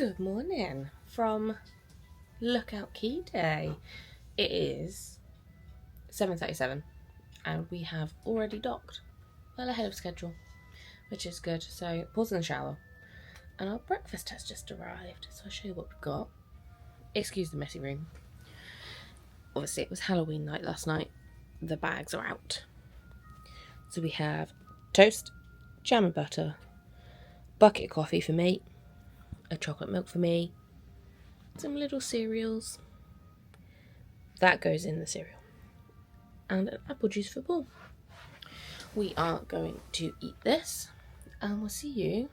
Good morning from Lookout Cay Day. It is 7:37 and we have already docked well ahead of schedule, which is good. So pause in the shower and our breakfast has just arrived, so I'll show you what we've got. Excuse the messy room. Obviously it was Halloween night last night. The bags are out. So we have toast, jam and butter, bucket of coffee for me, a chocolate milk for me, some little cereals. That goes in the cereal. And an apple juice for Paul. We are going to eat this and we'll see you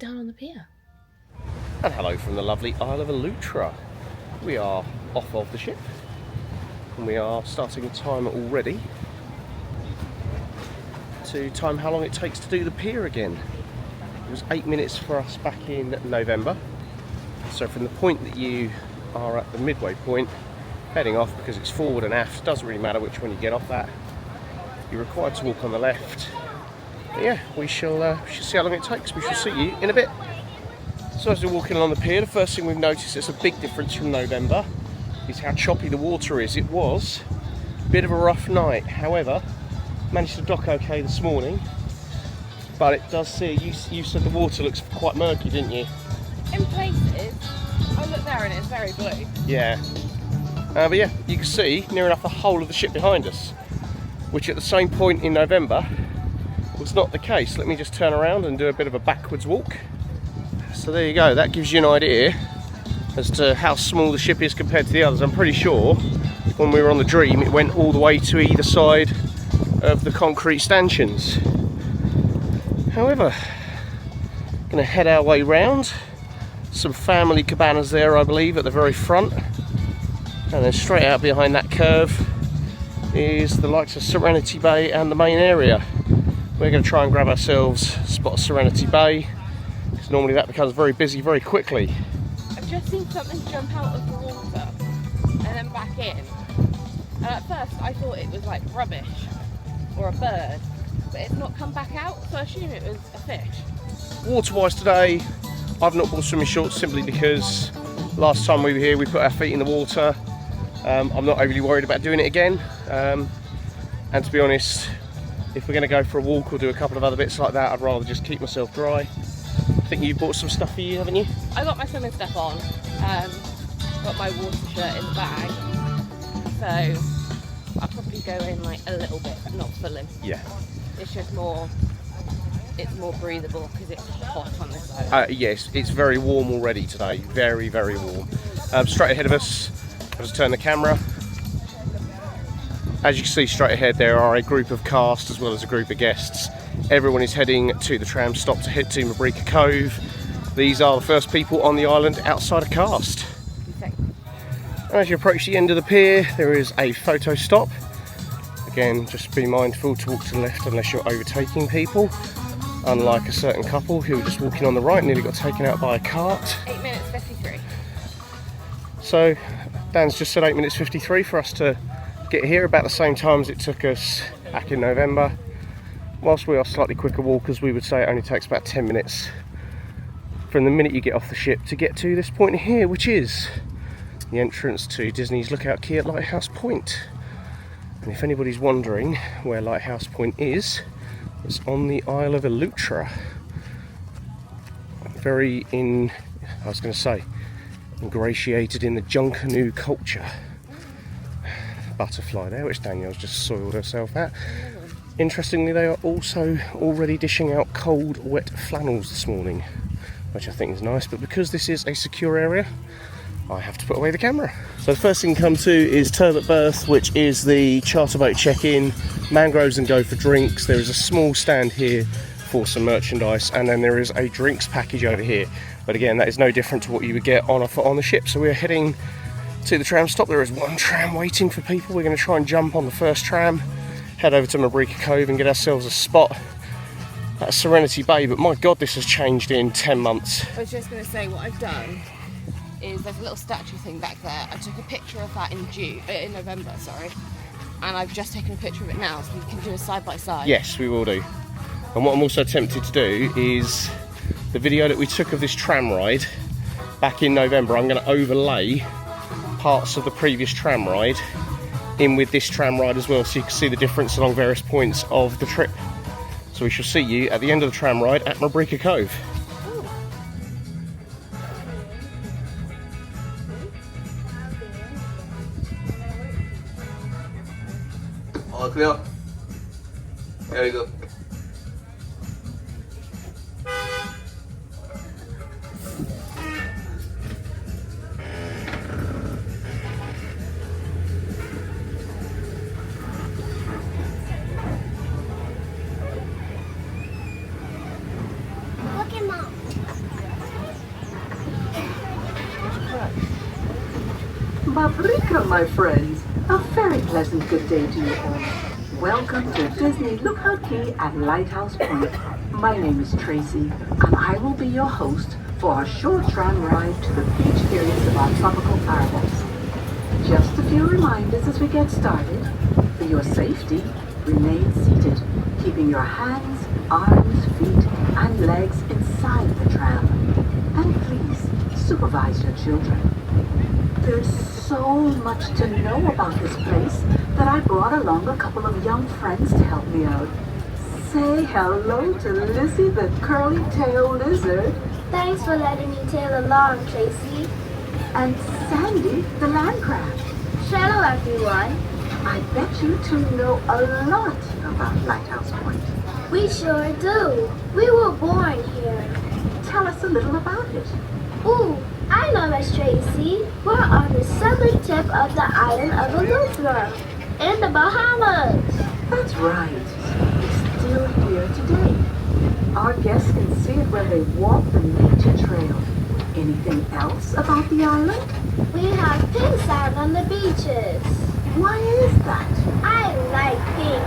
down on the pier. And hello from the lovely Isle of Elutra. We are off of the ship and we are starting a timer already to time how long it takes to do the pier again. It was 8 minutes for us back in November. So from the point that you are at the midway point, heading off, because it's forward and aft, doesn't really matter which one you get off that. You're required to walk on the left. But yeah, we shall see how long it takes. We shall see you in a bit. So as we're walking along the pier, the first thing we've noticed is a big difference from November is how choppy the water is. It was a bit of a rough night. However, managed to dock okay this morning. But it does see, you said the water looks quite murky, didn't you? In places, I look there and it's very blue. Yeah. But yeah, you can see near enough the whole of the ship behind us, which at the same point in November was not the case. Let me just turn around and do a bit of a backwards walk. So there you go, that gives you an idea as to how small the ship is compared to the others. I'm pretty sure when we were on the Dream it went all the way to either side of the concrete stanchions. However, going to head our way round. Some family cabanas there, I believe, at the very front. And then straight out behind that curve is the likes of Serenity Bay and the main area. We're going to try and grab ourselves a spot of Serenity Bay, because normally that becomes very busy very quickly. I've just seen something jump out of the water and then back in. And at first I thought it was like rubbish or a bird, but it's not come back out, so I assume it was a fish. Water-wise today, I've not bought swimming shorts simply because last time we were here we put our feet in the water. I'm not overly worried about doing it again, and to be honest, if we're going to go for a walk or do a couple of other bits like that, I'd rather just keep myself dry. I think you bought some stuff for you, haven't you? I got my swimming stuff on, got my water shirt in the bag, so I'll probably go in like a little bit, but not fully. Yeah. It's just more, it's more breathable because it's hot on this side. Yes, it's very warm already today, very, very warm. Straight ahead of us, I'll just turn the camera. As you can see straight ahead there are a group of cast as well as a group of guests. Everyone is heading to the tram stop to head to Mabrika Cove. These are the first people on the island outside of cast. As you approach the end of the pier, there is a photo stop. Again, just be mindful to walk to the left unless you're overtaking people. Unlike a certain couple who were just walking on the right, nearly got taken out by a cart. 8 minutes 53. So, Dan's just said 8 minutes 53 for us to get here, about the same time as it took us back in November. Whilst we are slightly quicker walkers, we would say it only takes about 10 minutes from the minute you get off the ship to get to this point here, which is the entrance to Disney's Lookout Cay at Lighthouse Point. And if anybody's wondering where Lighthouse Point is, it's on the Isle of Elutra. Very ingratiated in the Junkanoo culture. Butterfly there, which Danielle's just soiled herself at. Interestingly, they are also already dishing out cold, wet flannels this morning, which I think is nice, but because this is a secure area, I have to put away the camera. So the first thing to come to is Turbot Berth, which is the charter boat check-in. Mangroves and go for drinks. There is a small stand here for some merchandise, and then there is a drinks package over here. But again, that is no different to what you would get on offer on the ship. So we're heading to the tram stop. There is one tram waiting for people. We're going to try and jump on the first tram, head over to Mabrika Cove and get ourselves a spot at Serenity Bay. But my God, this has changed in 10 months. I was just going to say, what I've done is there's a little statue thing back there. I took a picture of that in November, and I've just taken a picture of it now, so we can do a side by side. Yes, we will do. And what I'm also tempted to do is the video that we took of this tram ride back in November, I'm going to overlay parts of the previous tram ride in with this tram ride as well, so you can see the difference along various points of the trip. So we shall see you at the end of the tram ride at Lookout Cove. All clear. There you go. Look at Mom. Paprika, my friends. A very pleasant good day to you all. Welcome to Disney Lookout Cay at Lighthouse Point. My name is Tracy, and I will be your host for a short tram ride to the beach areas of our tropical paradise. Just a few reminders as we get started. For your safety, remain seated, keeping your hands, arms, feet, and legs inside the tram. And please, supervise your children. There's so much to know about this place that I brought along a couple of young friends to help me out. Say hello to Lizzie the curly-tail lizard. Thanks for letting me tail along, Tracy. And Sandy the land crab. Hello, everyone. I bet you two know a lot about Lighthouse Point. We sure do. We were born here. Tell us a little about it. Ooh, I know, Miss Tracy. We're on the southern tip of the island of Eleuthera, in the Bahamas. That's right. It's still here today. Our guests can see it when they walk the nature trail. Anything else about the island? We have pink sand on the beaches. Why is that? I like pink.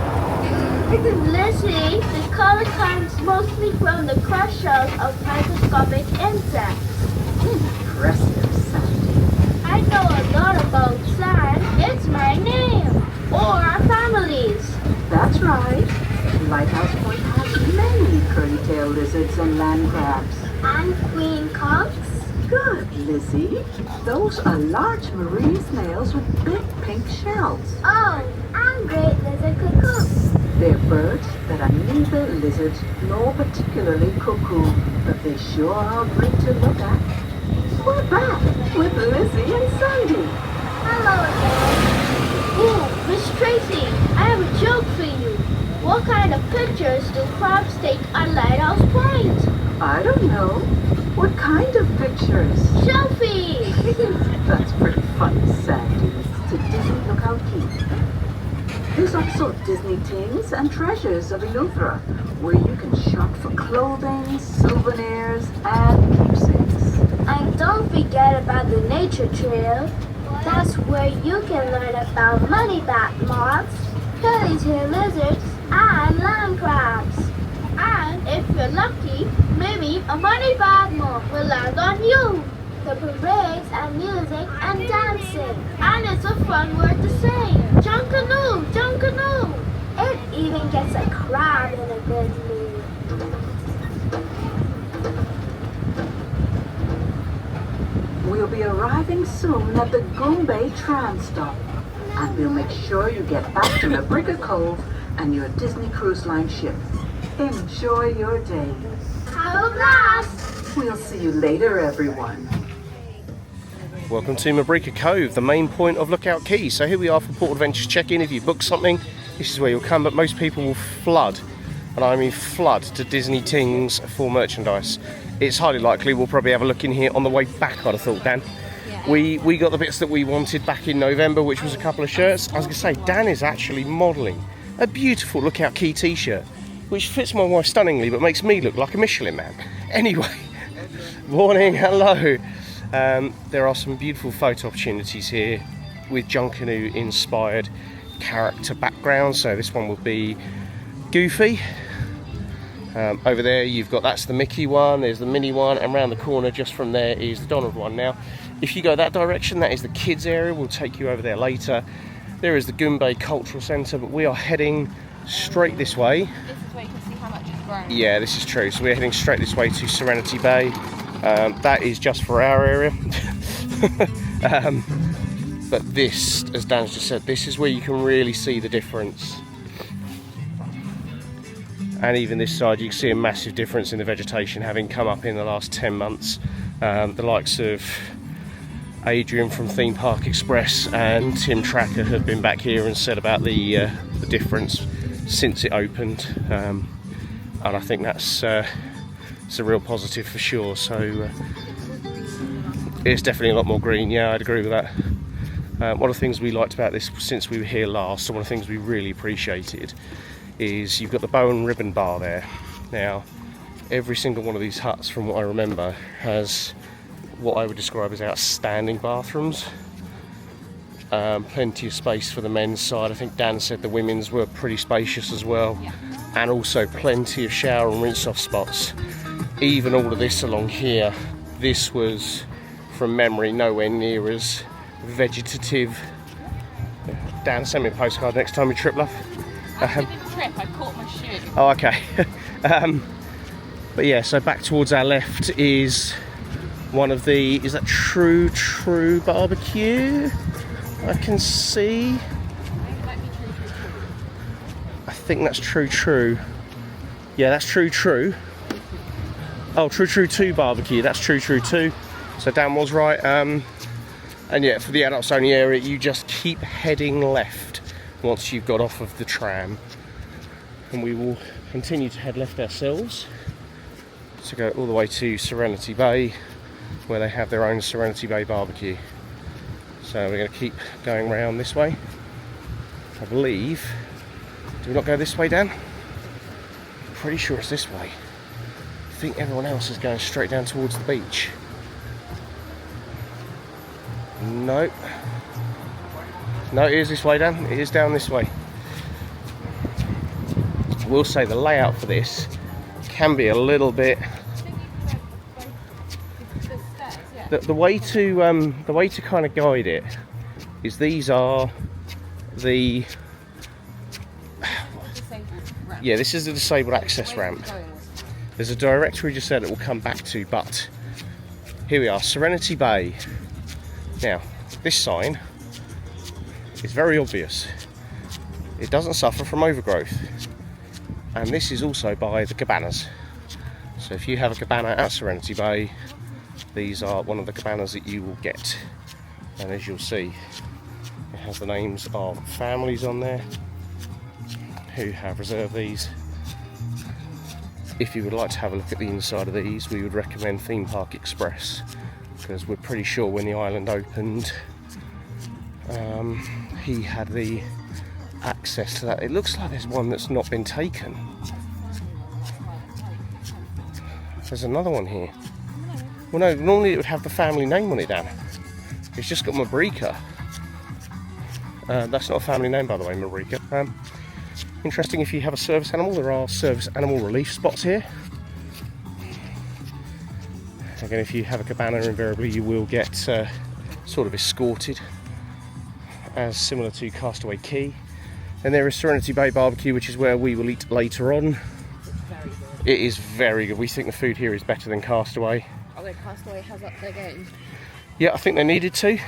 Lizzie, the color comes mostly from the crushed shells of microscopic insects. Impressive, Sandy. I know a lot about sand. It's my name. Or our families. That's right. Lighthouse Point has many curly-tailed lizards and land crabs. And queen conchs. Good, Lizzie. Those are large marine snails with big pink shells. Oh, and great lizard cuckoos. They're birds that are neither lizard nor particularly cuckoo, but they sure are great to look at. We're back with Lizzie and Sandy. Hello again. Ooh, Miss Tracy, I have a joke for you. What kind of pictures do crabs take on Lighthouse Point? I don't know. What kind of pictures? Selfies! That's pretty funny, Sandy. To Disney Lookout Cay. There's also Disney Things and Treasures of Eleuthera, where you can shop for clothing, souvenirs, and keepsakes. And don't forget about the nature trail. That's where you can learn about moneyback moths, curly-tailed lizards, and land crabs. And if you're lucky, maybe a moneyback moth will land on you. The parades and music and dancing. And it's a fun word to say. Junkanoo, junkanoo. It even gets a crab in a good mood. We'll be arriving soon at the Goombay tram stop, and we'll make sure you get back to Paprika Cove and your Disney Cruise Line ship. Enjoy your day. Have a blast! We'll see you later, everyone. Welcome to Paprika Cove, the main point of Lookout Cay. So here we are for Port Adventures check-in. If you book something, this is where you'll come, but most people will flood, and I mean flood, to Disney Things for merchandise. It's highly likely we'll probably have a look in here on the way back, I'd have thought, Dan. Yeah. We got the bits that we wanted back in November, which was a couple of shirts. I was going to say, Dan is actually modelling a beautiful Lookout Cay t-shirt, which fits my wife stunningly, but makes me look like a Michelin man. Anyway, morning, hello. There are some beautiful photo opportunities here with Junkanoo inspired character backgrounds. So this one will be Goofy. Over there you've got, that's the Mickey one, there's the Minnie one, and round the corner just from there is the Donald one. Now if you go that direction, that is the kids area. We'll take you over there later. There is the Goombay Cultural Centre, but we are heading straight this way. This is where you can see how much Right. Yeah, this is true. So we're heading straight this way to Serenity Bay. That is just for our area. But this, as Dan's just said, this is where you can really see the difference. And even this side, you can see a massive difference in the vegetation having come up in the last 10 months. The likes of Adrian from Theme Park Express and Tim Tracker have been back here and said about the difference since it opened. And I think that's it's a real positive for sure. So it's definitely a lot more green. Yeah, I'd agree with that. One of the things we liked about this since we were here last, and one of the things we really appreciated, is you've got the bow and ribbon bar there. Now, every single one of these huts, from what I remember, has what I would describe as outstanding bathrooms. Plenty of space for the men's side. I think Dan said the women's were pretty spacious as well. Yeah. And also plenty of shower and rinse off spots. Even all of this along here, this was, from memory, nowhere near as vegetative. Dan, send me a postcard next time you trip, love. I didn't trip, I caught my shoe. Oh, okay. But yeah, so back towards our left is one of the, is that True Barbecue? I can see. I think that's True. Yeah, that's True. Oh, True 2 Barbecue, that's True 2. So Dan was right. And yeah, for the adults only area, you just keep heading left once you've got off of the tram. And we will continue to head left ourselves to go all the way to Serenity Bay, where they have their own Serenity Bay BBQ. So we're going to keep going round this way. I believe, do we not go this way, Dan? Pretty sure it's this way. I think everyone else is going straight down towards the beach. Nope. No, it is this way, Dan. It is down this way. I will say the layout for this can be a little bit. The way to kind of guide it is these are the. Yeah, this is the disabled access ramp. There's a directory just there that we'll come back to, but here we are, Serenity Bay. Now, this sign is very obvious. It doesn't suffer from overgrowth. And this is also by the cabanas. So if you have a cabana at Serenity Bay, these are one of the cabanas that you will get. And as you'll see, it has the names of families on there who have reserved these. If you would like to have a look at the inside of these, we would recommend Theme Park Express, because we're pretty sure when the island opened, he had the access to that. It looks like there's one that's not been taken. There's another one here. Well, no, normally it would have the family name on it, Dan. It's just got Mabrika. That's not a family name, by the way, Mabrika. Interesting, if you have a service animal, there are service animal relief spots here. Again, if you have a cabana, invariably you will get sort of escorted, as similar to Castaway Cay. And there is Serenity Bay BBQ, which is where we will eat later on. It is very good. We think the food here is better than Castaway. Although Castaway has up their game. Yeah, I think they needed to.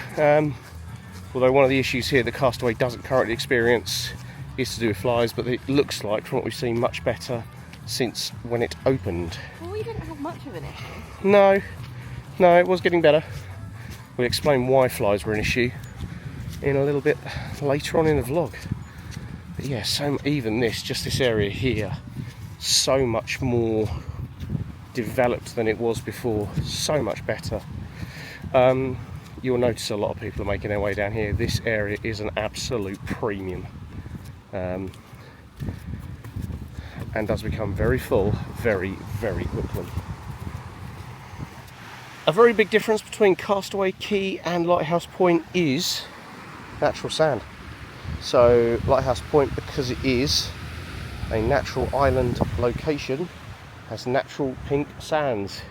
Although one of the issues here that Castaway doesn't currently experience is to do with flies, but it looks like, from what we've seen, much better since when it opened. Well, we didn't have much of an issue. No, it was getting better. We'll explain why flies were an issue in a little bit later on in the vlog. But yeah, so even just this area here, so much more developed than it was before, so much better. You'll notice a lot of people are making their way down here. This area is an absolute premium. And does become very full very, very quickly. A very big difference between Castaway Cay and Lighthouse Point is natural sand. So Lighthouse Point, because it is a natural island location, has natural pink sands.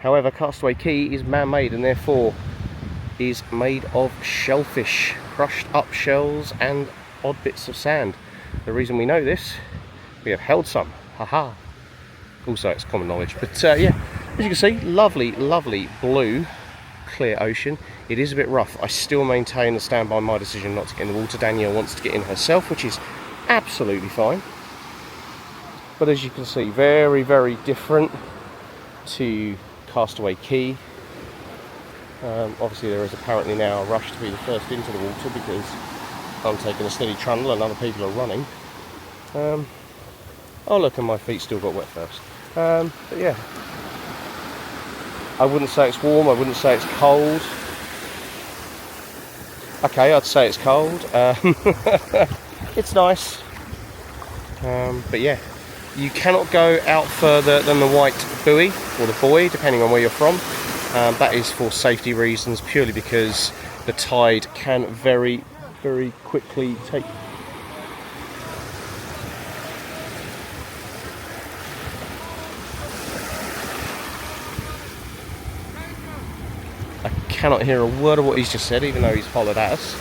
However, Castaway Cay is man-made and therefore is made of shellfish, crushed up shells and odd bits of sand. The reason we know this, we have held some, haha. Also, it's common knowledge. But yeah, as you can see, lovely, lovely blue, clear ocean. It is a bit rough. I still maintain and stand by my decision not to get in the water. Danielle wants to get in herself, which is absolutely fine. But as you can see, very, very different to Castaway Cay. Obviously there is apparently now a rush to be the first into the water because I'm taking a steady trundle and other people are running. Oh look, and my feet still got wet first. But yeah, I wouldn't say it's warm, I wouldn't say it's cold. Okay, I'd say it's cold. It's nice. But yeah, you cannot go out further than the white buoy, or the buoy, depending on where you're from. That is for safety reasons, purely because the tide can very, very quickly take... I cannot hear a word of what he's just said, even though he's followed at us.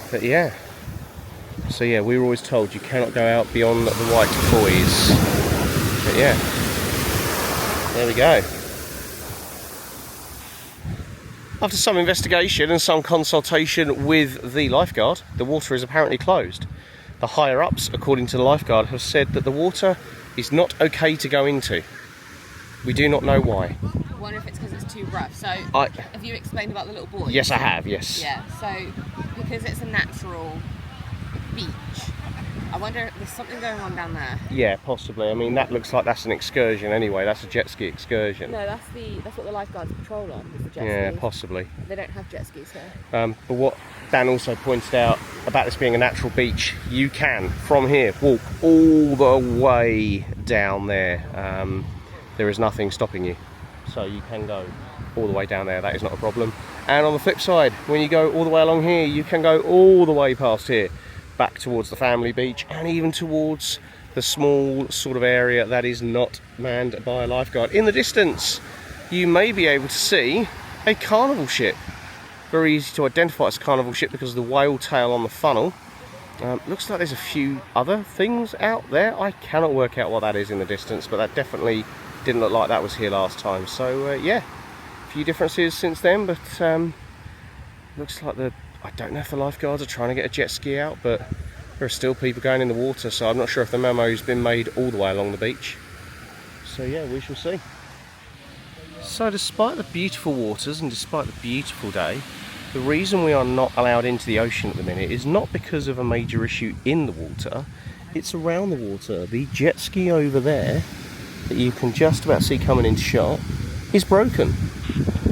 But yeah. So yeah, we were always told you cannot go out beyond the white buoys. But yeah. There we go. After some investigation and some consultation with the lifeguard, the water is apparently closed. The higher ups, according to the lifeguard, have said that the water is not okay to go into. We do not know why. I wonder if it's because it's too rough. So, have you explained about the little buoy? Yes, I have, yes. Yeah, so because it's a natural beach, I wonder if there's something going on down there. Yeah, possibly. I mean, that looks like that's an excursion anyway. That's a jet ski excursion. No, that's what the lifeguards patrol on, is the jet Yeah, skis. possibly. They don't have jet skis here. But what Dan also pointed out about this being a natural beach, you can, from here, walk all the way down there. There is nothing stopping you. So you can go all the way down there. That is not a problem. And on the flip side, when you go all the way along here, you can go all the way past here, back towards the family beach, and even towards the small sort of area that is not manned by a lifeguard. In the distance, you may be able to see a carnival ship. Very easy to identify as a carnival ship because of the whale tail on the funnel. Looks like there's a few other things out there. I cannot work out what that is in the distance, but that definitely didn't look like that was here last time. So yeah, a few differences since then, but looks like I don't know if the lifeguards are trying to get a jet ski out, but there are still people going in the water, so I'm not sure if the memo's been made all the way along the beach. So yeah, we shall see. So despite the beautiful waters and despite the beautiful day, the reason we are not allowed into the ocean at the minute is not because of a major issue in the water, it's around the water. The jet ski over there, that you can just about see coming into shot, is broken.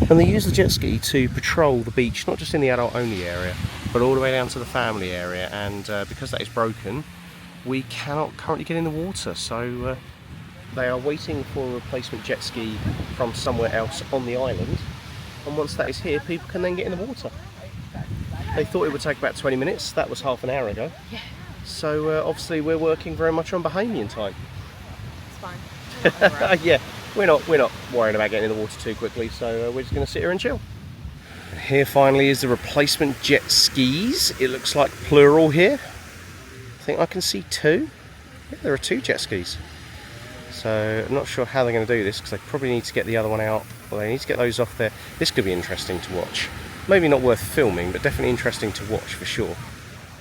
And they use the jet ski to patrol the beach, not just in the adult only area, but all the way down to the family area. And because that is broken, we cannot currently get in the water. So they are waiting for a replacement jet ski from somewhere else on the island. And once that is here, people can then get in the water. They thought it would take about 20 minutes. That was half an hour ago. Yeah. So obviously we're working very much on Bahamian time. It's fine. Yeah. We're not worrying about getting in the water too quickly, so we're just going to sit here and chill. Here finally is the replacement jet skis. It looks like plural here. I think I can see two. Yeah, there are two jet skis. So I'm not sure how they're going to do this because they probably need to get the other one out. Well, they need to get those off there. This could be interesting to watch. Maybe not worth filming, but definitely interesting to watch for sure.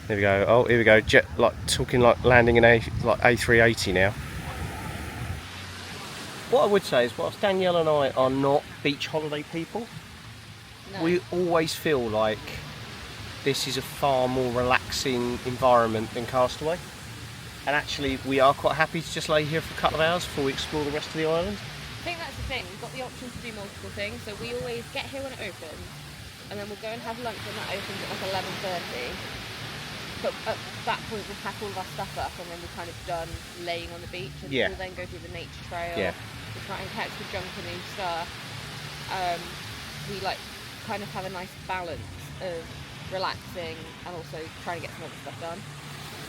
There we go. Oh, here we go. Jet, like talking like landing in A380 now. What I would say is, whilst Danielle and I are not beach holiday people, no, we always feel like this is a far more relaxing environment than Castaway. And actually, we are quite happy to just lay here for a couple of hours before we explore the rest of the island. I think that's the thing, we've got the option to do multiple things, so we always get here when it opens, and then we'll go and have lunch when that opens at like 11:30. But at that point we'll pack all of our stuff up and then we're kind of done laying on the beach, and we'll then go do the nature trail. Yeah. We'll try and catch the junkanoo stuff. We like kind of have a nice balance of relaxing and also trying to get some other stuff done.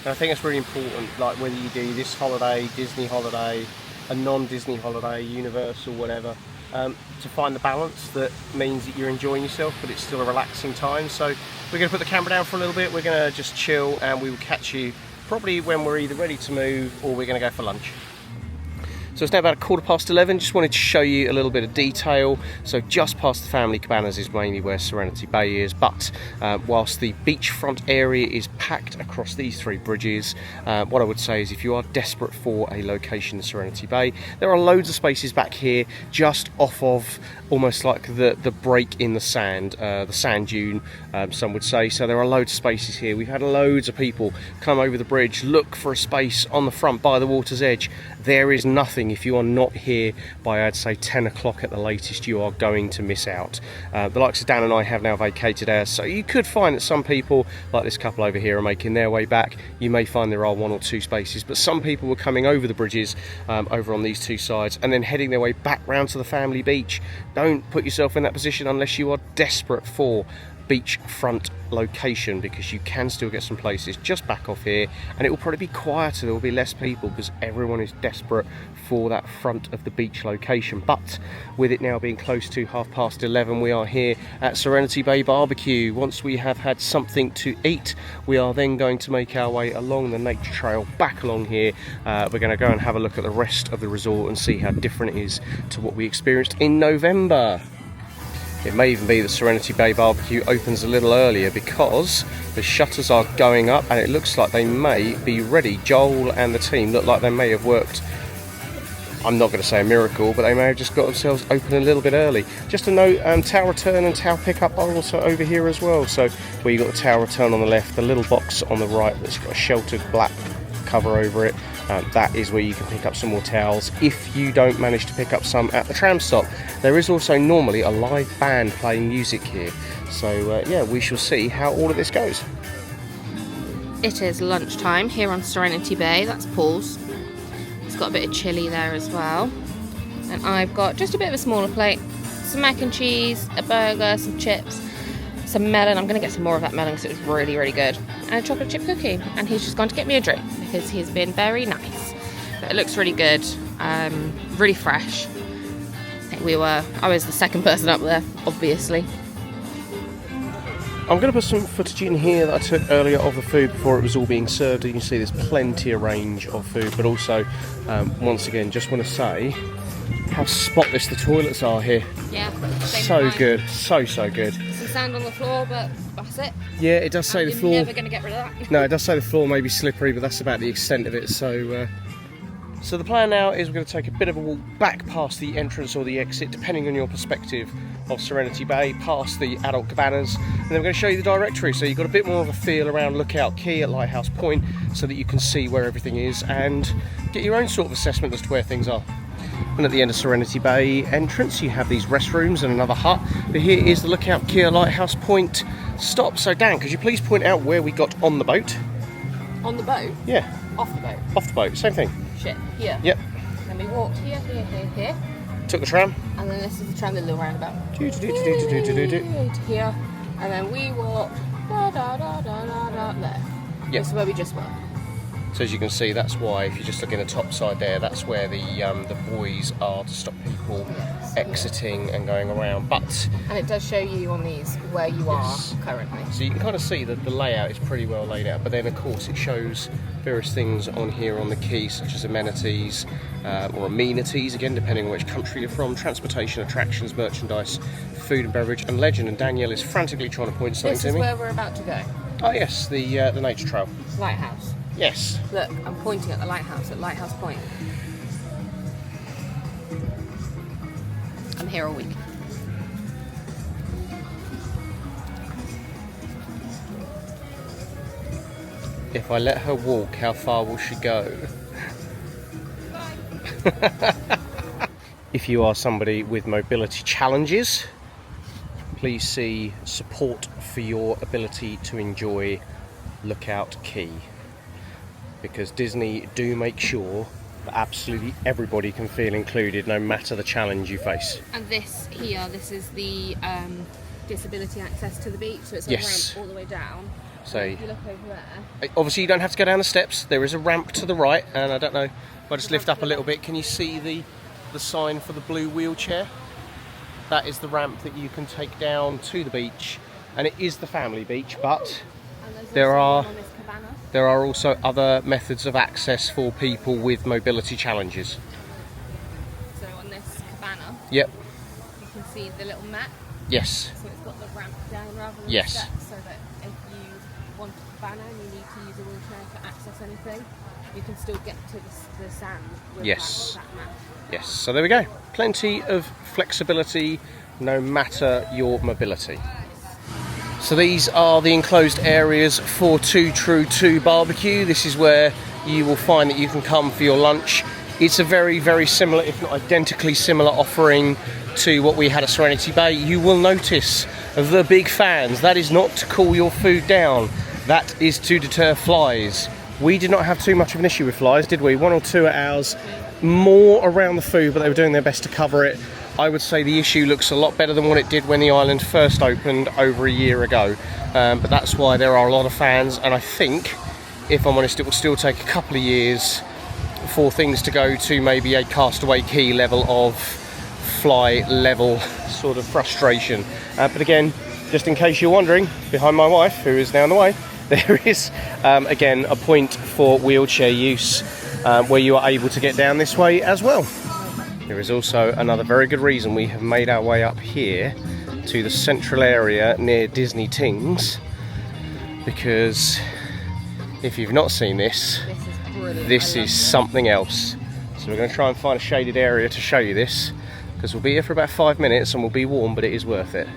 And I think it's really important, like whether you do this holiday, Disney holiday, a non-Disney holiday, Universal, whatever, to find the balance that means that you're enjoying yourself but it's still a relaxing time. So we're going to put the camera down for a little bit, we're going to just chill, and we will catch you probably when we're either ready to move or we're going to go for lunch. So it's now about 11:15. Just wanted to show you a little bit of detail. So just past the family cabanas is mainly where Serenity Bay is, but whilst the beachfront area is packed across these 3 bridges, what I would say is if you are desperate for a location in Serenity Bay, there are loads of spaces back here just off of almost like the break in the sand dune, some would say. So there are loads of spaces here. We've had loads of people come over the bridge, look for a space on the front by the water's edge. There is nothing. If you are not here by, I'd say, 10 o'clock at the latest, you are going to miss out. The likes of Dan and I have now vacated ours, so you could find that some people, like this couple over here, are making their way back. You may find there are 1 or 2 spaces, but some people were coming over the bridges over on these 2 sides and then heading their way back round to the family beach. Don't put yourself in that position unless you are desperate for beachfront location, because you can still get some places just back off here, and it will probably be quieter. There will be less people because everyone is desperate for that front of the beach location. But with it now being close to 11:30, we are here at Serenity Bay BBQ. Once we have had something to eat, we are then going to make our way along the nature trail back along here. We're going to go and have a look at the rest of the resort and see how different it is to what we experienced in November. It may even be that Serenity Bay BBQ opens a little earlier because the shutters are going up and it looks like they may be ready. Joel and the team look like they may have worked, I'm not going to say a miracle, but they may have just got themselves open a little bit early. Just a note, towel return and towel pickup are also over here as well. So where you've got the towel return on the left, the little box on the right that's got a sheltered black cover over it, that is where you can pick up some more towels if you don't manage to pick up some at the tram stop. There is also normally a live band playing music here, so yeah, we shall see how all of this goes. It is lunchtime here on Serenity Bay. That's Paul's. It's got a bit of chilli there as well, and I've got just a bit of a smaller plate, some mac and cheese, a burger, some chips, some melon. I'm going to get some more of that melon because it was really, really good, and a chocolate chip cookie. And he's just gone to get me a drink because he's been very nice. But it looks really good, really fresh. I was the second person up there, obviously. I'm going to put some footage in here that I took earlier of the food before it was all being served. You can see there's plenty of range of food, but also, once again, just want to say how spotless the toilets are here. Yeah. So good, so good. Some sand on the floor, but that's it. Yeah, it does say the floor. You're never going to get rid of that. No, it does say the floor may be slippery, but that's about the extent of it. So the plan now is we're going to take a bit of a walk back past the entrance or the exit, depending on your perspective, of Serenity Bay, past the adult cabanas, and then we're going to show you the directory, so you've got a bit more of a feel around Lookout Cay at Lighthouse Point, so that you can see where everything is and get your own sort of assessment as to where things are. And at the end of Serenity Bay entrance, you have these restrooms and another hut. But here is the Lookout Cay Lighthouse Point stop. So Dan, could you please point out where we got on the boat? On the boat? Yeah. Off the boat? Off the boat, same thing. Shit, here. Yep. Then we walked here. Took the tram. And then this is the tram, the little roundabout. Do. To here. And then we walked there. Yep. This is where we just were. So as you can see, that's why, if you just look in the top side there, that's where the buoys are to stop people exiting and going around. And it does show you on these where you are currently. So you can kind of see that the layout is pretty well laid out, but then of course it shows various things on here on the quay, such as amenities or amenities, again depending on which country you're from, transportation, attractions, merchandise, food and beverage, and legend. And Danielle is frantically trying to point something to me. This is where we're about to go. Oh yes, the nature trail. Lighthouse. Yes. Look, I'm pointing at the lighthouse at Lighthouse Point. I'm here all week. If I let her walk, how far will she go? If you are somebody with mobility challenges, please see support for your ability to enjoy Lookout Cay. Because Disney do make sure that absolutely everybody can feel included, no matter the challenge you face. And this here, this is the disability access to the beach, so it's a ramp all the way down. So if you look over there, obviously you don't have to go down the steps. There is a ramp to the right, and I don't know if I just lift up a little bit. Can you see the sign for the blue wheelchair? That is the ramp that you can take down to the beach, and it is the family beach, but And there's there also are one on this cabana. there are also other methods of access for people with mobility challenges. So on this cabana, Yep. you can see the little mat. Yes. So it's got the ramp down rather than Yes. the steps, so that if you want a cabana and you need to use a wheelchair to access anything, you can still get to the sand with Yes. that mat. Yes. So there we go. Plenty of flexibility, no matter your mobility. So these are the enclosed areas for Two True Two Barbecue. This is where you will find that you can come for your lunch. It's a very, very similar, if not identically similar, offering to what we had at Serenity Bay. You will notice the big fans. That is not to cool your food down. That is to deter flies. We did not have too much of an issue with flies, did we? 1 or 2 at ours. More around the food, but they were doing their best to cover it. I would say the issue looks a lot better than what it did when the island first opened over a year ago. But that's why there are a lot of fans, and I think, if I'm honest, it will still take a couple of years for things to go to maybe a Castaway Cay level of fly level sort of frustration. But again, just in case you're wondering, behind my wife, who is now on the way, there is again a point for wheelchair use where you are able to get down this way as well. There is also another very good reason we have made our way up here to the central area near Disney Tings, because if you've not seen this, this is something else. So we're going to try and find a shaded area to show you this, because we'll be here for about 5 minutes and we'll be warm, but it is worth it.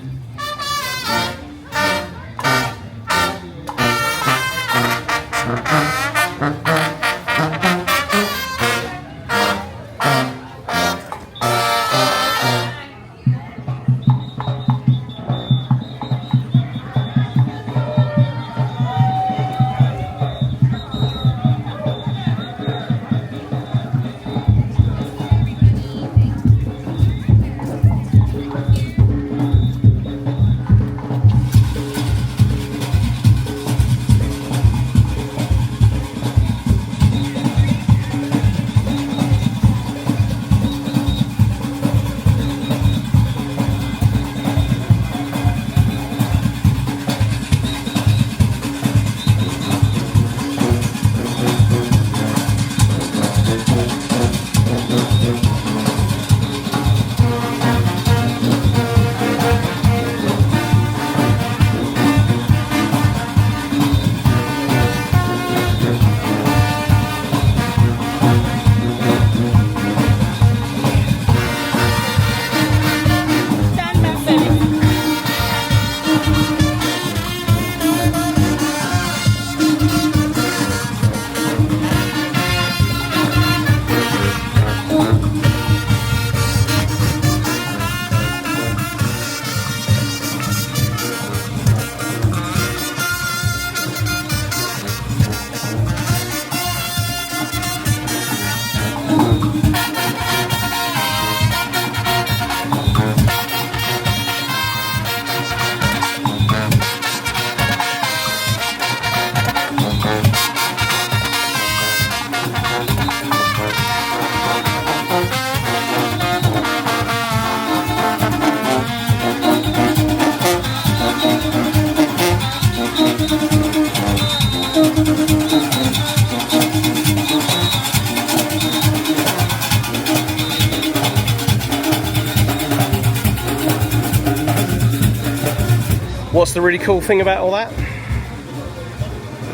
What's the really cool thing about all that?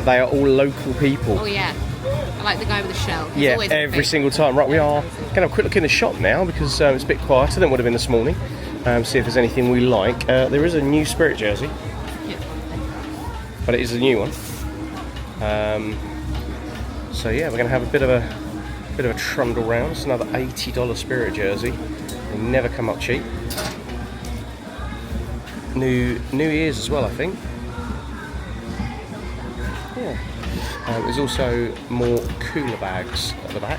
They are all local people. Oh yeah, I like the guy with the shell. He's Yeah, always every big. single time. Right, we are going to have a quick look in the shop now because it's a bit quieter than it would have been this morning. See if there's anything we like. There is a new Spirit jersey, Yeah. but it is a new one. So yeah, we're going to have a bit of a trundle round. It's another $80 Spirit jersey. They never come up cheap. New ears as well, I think. Yeah. There's also more cooler bags at the back,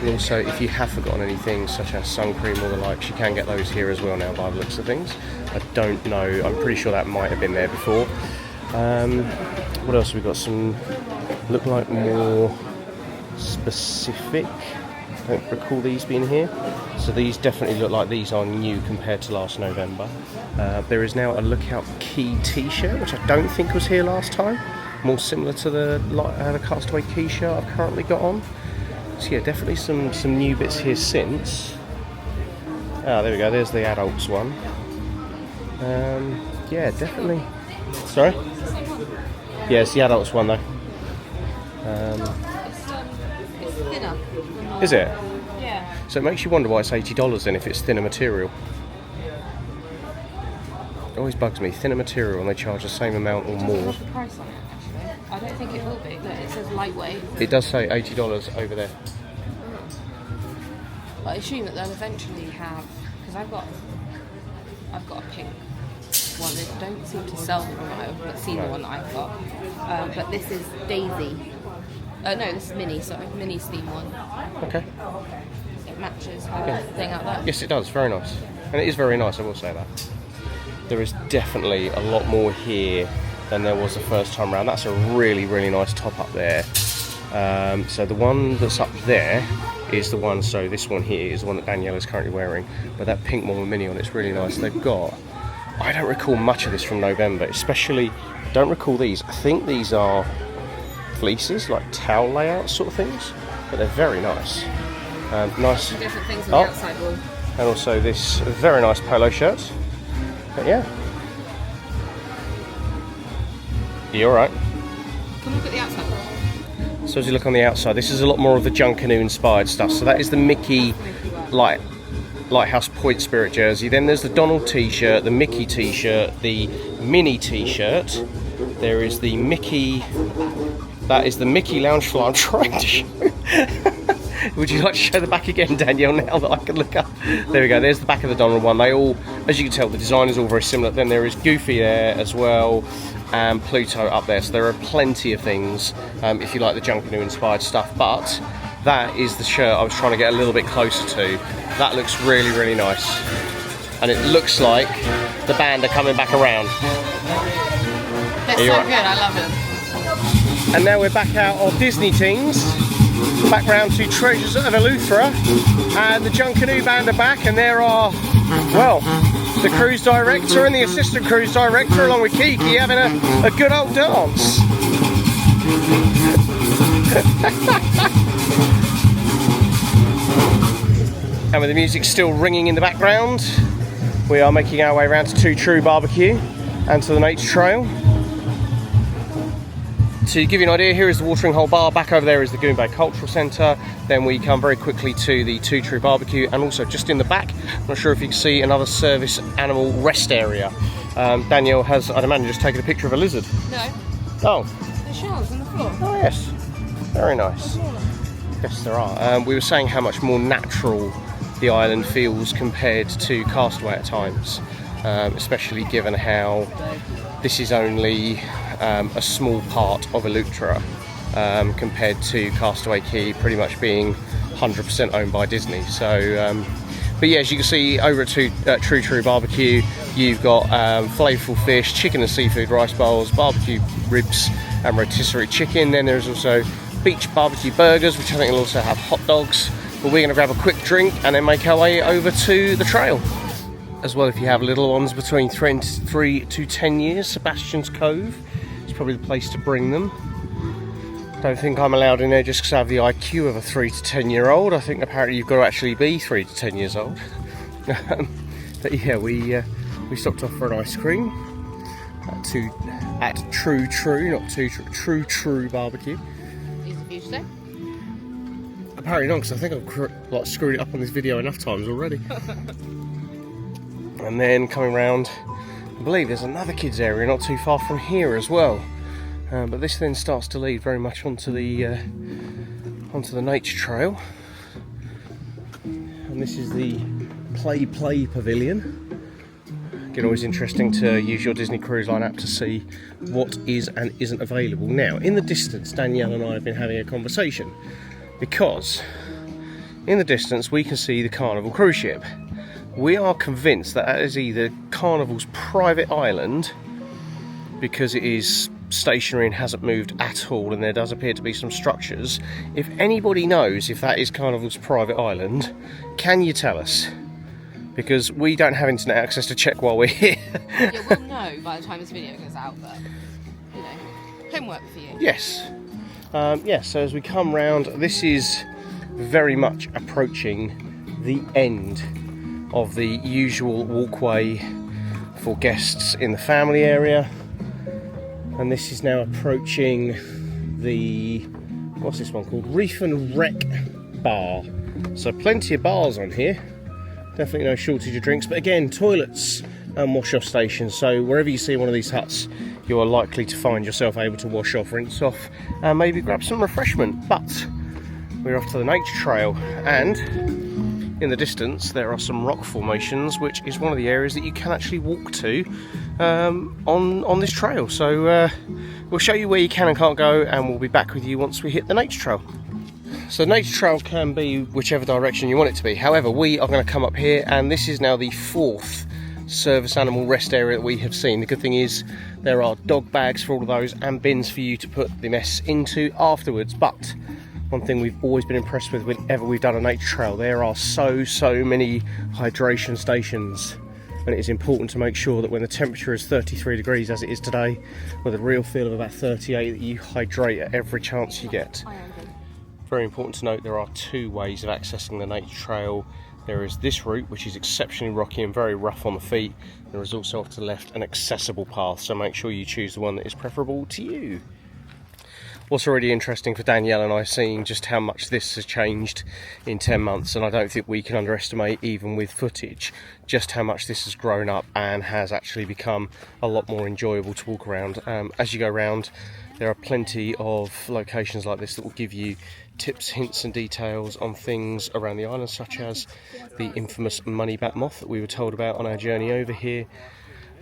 and also if you have forgotten anything such as sun cream or the likes, you can get those here as well now by the looks of things. I don't know, I'm pretty sure that might have been there before. What else have we got? Some look like more specific I don't recall these being here. So these definitely look like these are new compared to last November. There is now a Lookout Cay t-shirt, which I don't think was here last time. More similar to the Castaway Cay shirt I've currently got on. So yeah, definitely some new bits here since. Ah, there we go, there's the adults one. Yeah, definitely. Sorry? Yeah, it's the adults one though. It's thinner. Is it? Yeah. So it makes you wonder why it's $80 then if it's thinner material. It always bugs me, thinner material and they charge the same amount or more. What's the price on it actually? I don't think it will be. Look, it says lightweight. It does say $80 over there. But I assume that they'll eventually have, because I've got a pink one. They don't seem to sell them. I've seen the one that I've got. But this is Daisy. No, this is Mini. Sorry, Mini's theme one. Okay. It matches her thing out there. Yes, it does. Very nice. And it is very nice, I will say that. There is definitely a lot more here than there was the first time around. That's a really, really nice top up there. So the one that's up there is the one, so this one here is the one that Danielle is currently wearing. But that pink one with Mini on, it's really nice. They've got, I don't recall much of this from November, especially, don't recall these. I think these are fleeces, like towel layout sort of things, but they're very nice. Nice. Different things on the outside wall. And also this very nice polo shirt. But yeah. You alright? Come look at the outside. So as you look on the outside, this is a lot more of the Junkanoo inspired stuff. So that is the Mickey Lighthouse Point Spirit jersey. Then there's the Donald t-shirt, the Mickey t-shirt, the Minnie t-shirt. There is the Mickey, that is the Mickey Lounge Fly. I'm trying to show. Would you like to show the back again, Danielle, now that I can look up? There we go, there's the back of the Donald one. They all, as you can tell, the design is all very similar. Then there is Goofy there as well, and Pluto up there. So there are plenty of things if you like the Junkanoo inspired stuff. But that is the shirt I was trying to get a little bit closer to. That looks really, really nice. And it looks like the band are coming back around. They're so good, I love them. And now we're back out of Disney Things. Back round to Treasures of Eleuthera, and the Junkanoo band are back, and there are, well, the cruise director and the assistant cruise director along with Kiki having a good old dance. And with the music still ringing in the background, we are making our way around to Two True BBQ and to the Nature Trail. To give you an idea, here is the Watering Hole Bar, back over there is the Goon Bay Cultural Centre, then we come very quickly to the Two True BBQ, and also just in the back, I'm not sure if you can see, another service animal rest area. Danielle has, I'd imagine, just taken a picture of a lizard. No. Oh. There's shells on the floor. Oh yes, very nice. Yes there are. We were saying how much more natural the island feels compared to Castaway at times, especially given how this is only a small part of Eleuthera compared to Castaway Cay pretty much being 100% owned by Disney. So, but yeah, as you can see over at True BBQ, you've got flavorful fish, chicken and seafood rice bowls, barbecue ribs and rotisserie chicken. Then there's also beach barbecue burgers, which I think will also have hot dogs. But we're going to grab a quick drink and then make our way over to the trail. As well, if you have little ones between 3 to 10 years, Sebastian's Cove is probably the place to bring them. Don't think I'm allowed in there just because I have the IQ of a 3 to 10 year old. I think apparently you've got to actually be 3 to 10 years old. But yeah, we stopped off for an ice cream at True BBQ. Is it for you today? Apparently not, because I think I've screwed it up on this video enough times already. And then coming round, I believe there's another kids area not too far from here as well. But this then starts to lead very much onto the nature trail. And this is the Play Pavilion. Again, always interesting to use your Disney Cruise Line app to see what is and isn't available. Now, in the distance, Danielle and I have been having a conversation because in the distance we can see the Carnival cruise ship. We are convinced that is either Carnival's private island because it is stationary and hasn't moved at all, and there does appear to be some structures. If anybody knows if that is Carnival's private island, can you tell us? Because we don't have internet access to check while we're here. Yeah, we'll know by the time this video goes out, but, you know, homework for you. Yes. So as we come round, this is very much approaching the end of the usual walkway for guests in the family area. And this is now approaching the, what's this one called? Reef and Wreck Bar. So plenty of bars on here. Definitely no shortage of drinks, but again, toilets and wash-off stations. So wherever you see one of these huts, you are likely to find yourself able to wash off, rinse off, and maybe grab some refreshment. But we're off to the nature trail, and in the distance there are some rock formations, which is one of the areas that you can actually walk to on this trail. So we'll show you where you can and can't go, and we'll be back with you once we hit the nature trail. So nature trail can be whichever direction you want it to be. However, we are going to come up here, and this is now the 4th service animal rest area that we have seen. The good thing is there are dog bags for all of those and bins for you to put the mess into afterwards. But one thing we've always been impressed with whenever we've done a nature trail, there are so many hydration stations, and it is important to make sure that when the temperature is 33 degrees as it is today, with a real feel of about 38, that you hydrate at every chance you get. Very important to note, there are 2 ways of accessing the nature trail. There is this route, which is exceptionally rocky and very rough on the feet. There is also off to the left an accessible path, so make sure you choose the one that is preferable to you. What's already interesting for Danielle and I, seeing just how much this has changed in 10 months, and I don't think we can underestimate, even with footage, just how much this has grown up and has actually become a lot more enjoyable to walk around. As you go around, there are plenty of locations like this that will give you tips, hints and details on things around the island, such as the infamous money-back moth that we were told about on our journey over here,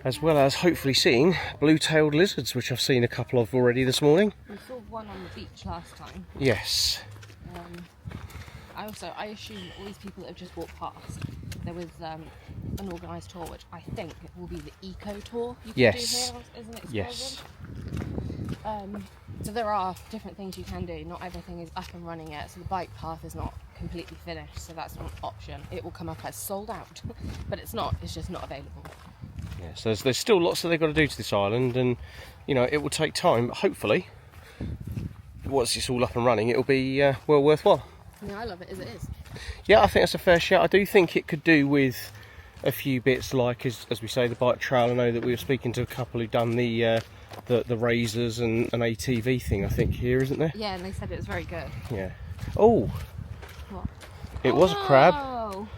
as well as hopefully seeing blue-tailed lizards, which I've seen a couple of already this morning. We saw one on the beach last time. Yes. I assume all these people that have just walked past, there was an organised tour, which I think will be the eco tour you can Yes. do here, isn't it? Yes. So there are different things you can do. Not everything is up and running yet, so the bike path is not completely finished, so that's not an option. It will come up as sold out, but it's not, it's just not available. Yeah, so there's still lots that they've got to do to this island, and you know, it will take time, but hopefully once it's all up and running, it'll be well worthwhile. Yeah, I love it as it is. Yeah, I think that's a fair shout. I do think it could do with a few bits, like as we say, the bike trail. I know that we were speaking to a couple who've done the razors and an ATV thing, I think, here, isn't there? Yeah, and they said it was very good. Yeah. Oh, What? it was a crab. No.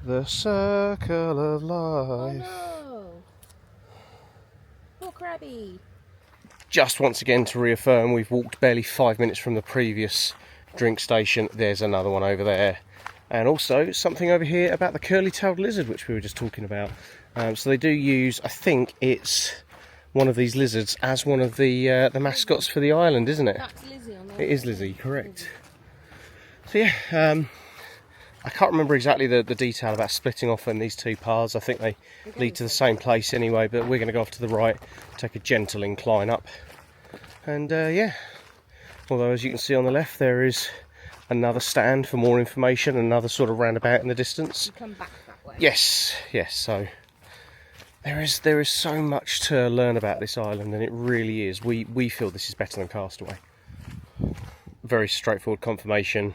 The circle of life. Oh no! Poor crabby. Just once again to reaffirm, we've walked barely 5 minutes from the previous drink station. There's another one over there, and also something over here about the curly-tailed lizard, which we were just talking about. So they do use, I think it's one of these lizards as one of the mascots for the island, isn't it? That's Lizzie on there. It is Lizzie, correct. So yeah, I can't remember exactly the detail about splitting off in these 2 paths. I think they lead to the same place anyway, but we're going to go off to the right, take a gentle incline up, and yeah. Although, as you can see on the left, there is another stand for more information, another sort of roundabout in the distance. You come back that way. Yes, so there is so much to learn about this island, and it really is. We feel this is better than Castaway. Very straightforward confirmation.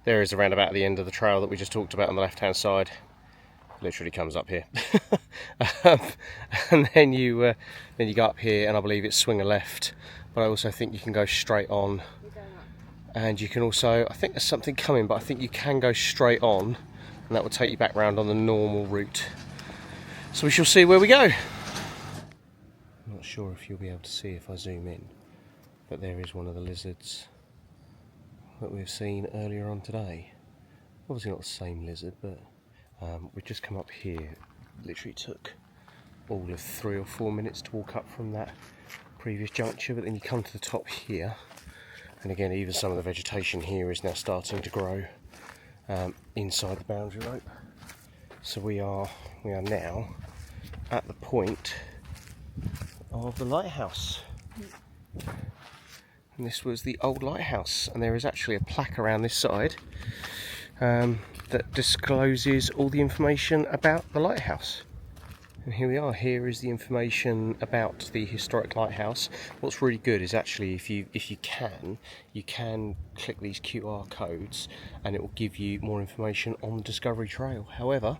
There is a roundabout at the end of the trail that we just talked about on the left-hand side. Literally comes up here, and then you go up here, and I believe it's swing a left. But I also think you can go straight on, and you can also, I think there's something coming, but I think you can go straight on, and that will take you back round on the normal route. So we shall see where we go. I'm not sure if you'll be able to see if I zoom in, but there is one of the lizards that we've seen earlier on today. Obviously not the same lizard, but we've just come up here. Literally took all of 3 or 4 minutes to walk up from that previous juncture, but then you come to the top here, and again, even some of the vegetation here is now starting to grow inside the boundary rope. So we are now at the point of the lighthouse. And this was the old lighthouse, and there is actually a plaque around this side that discloses all the information about the lighthouse. And here we are. Here is the information about the historic lighthouse. What's really good is actually if you can click these QR codes and it will give you more information on the Discovery Trail. However,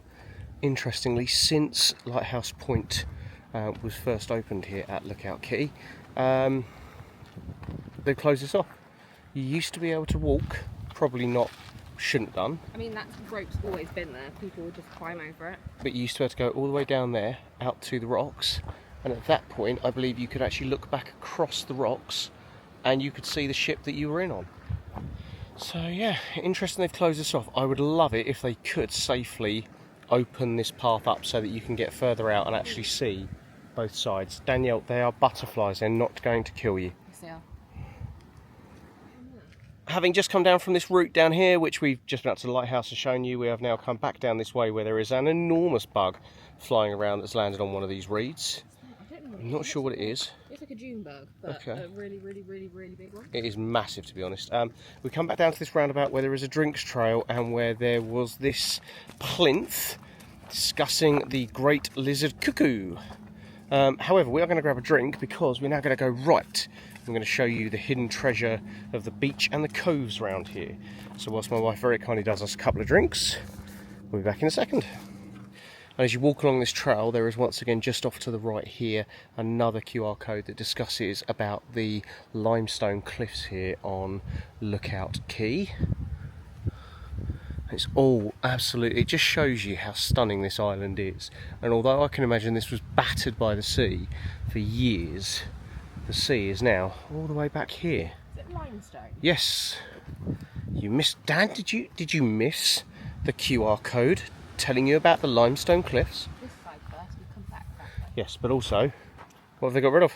interestingly, since Lighthouse Point was first opened here at Lookout Cay, they've closed this off. You used to be able to walk, probably not, shouldn't have done. I mean, that rope's always been there. People would just climb over it. But you used to be able to go all the way down there, out to the rocks. And at that point, I believe you could actually look back across the rocks and you could see the ship that you were in on. So yeah, interesting they've closed this off. I would love it if they could safely open this path up so that you can get further out and actually see both sides. Danielle, they are butterflies. They're not going to kill you. Yes, they are. Having just come down from this route down here, which we've just been up to the lighthouse and shown you, we have now come back down this way where there is an enormous bug flying around that's landed on one of these reeds. I'm not sure what it is. It's like a June bug, but a really, really, really, really big one. It is massive, to be honest. We come back down to this roundabout where there is a drinks trail and where there was this plinth discussing the great lizard cuckoo. However, we are going to grab a drink because we're now going to go right. I'm going to show you the hidden treasure of the beach and the coves around here. So whilst my wife very kindly does us a couple of drinks, we'll be back in a second. And as you walk along this trail, there is once again just off to the right here another QR code that discusses about the limestone cliffs here on Lookout Cay. It's all absolutely, it just shows you how stunning this island is. And although I can imagine this was battered by the sea for years, the sea is now all the way back here. Is it limestone? Yes. You missed, Dan, did you miss the QR code telling you about the limestone cliffs? This side first, we come back that way. Yes, but also, what have they got rid of?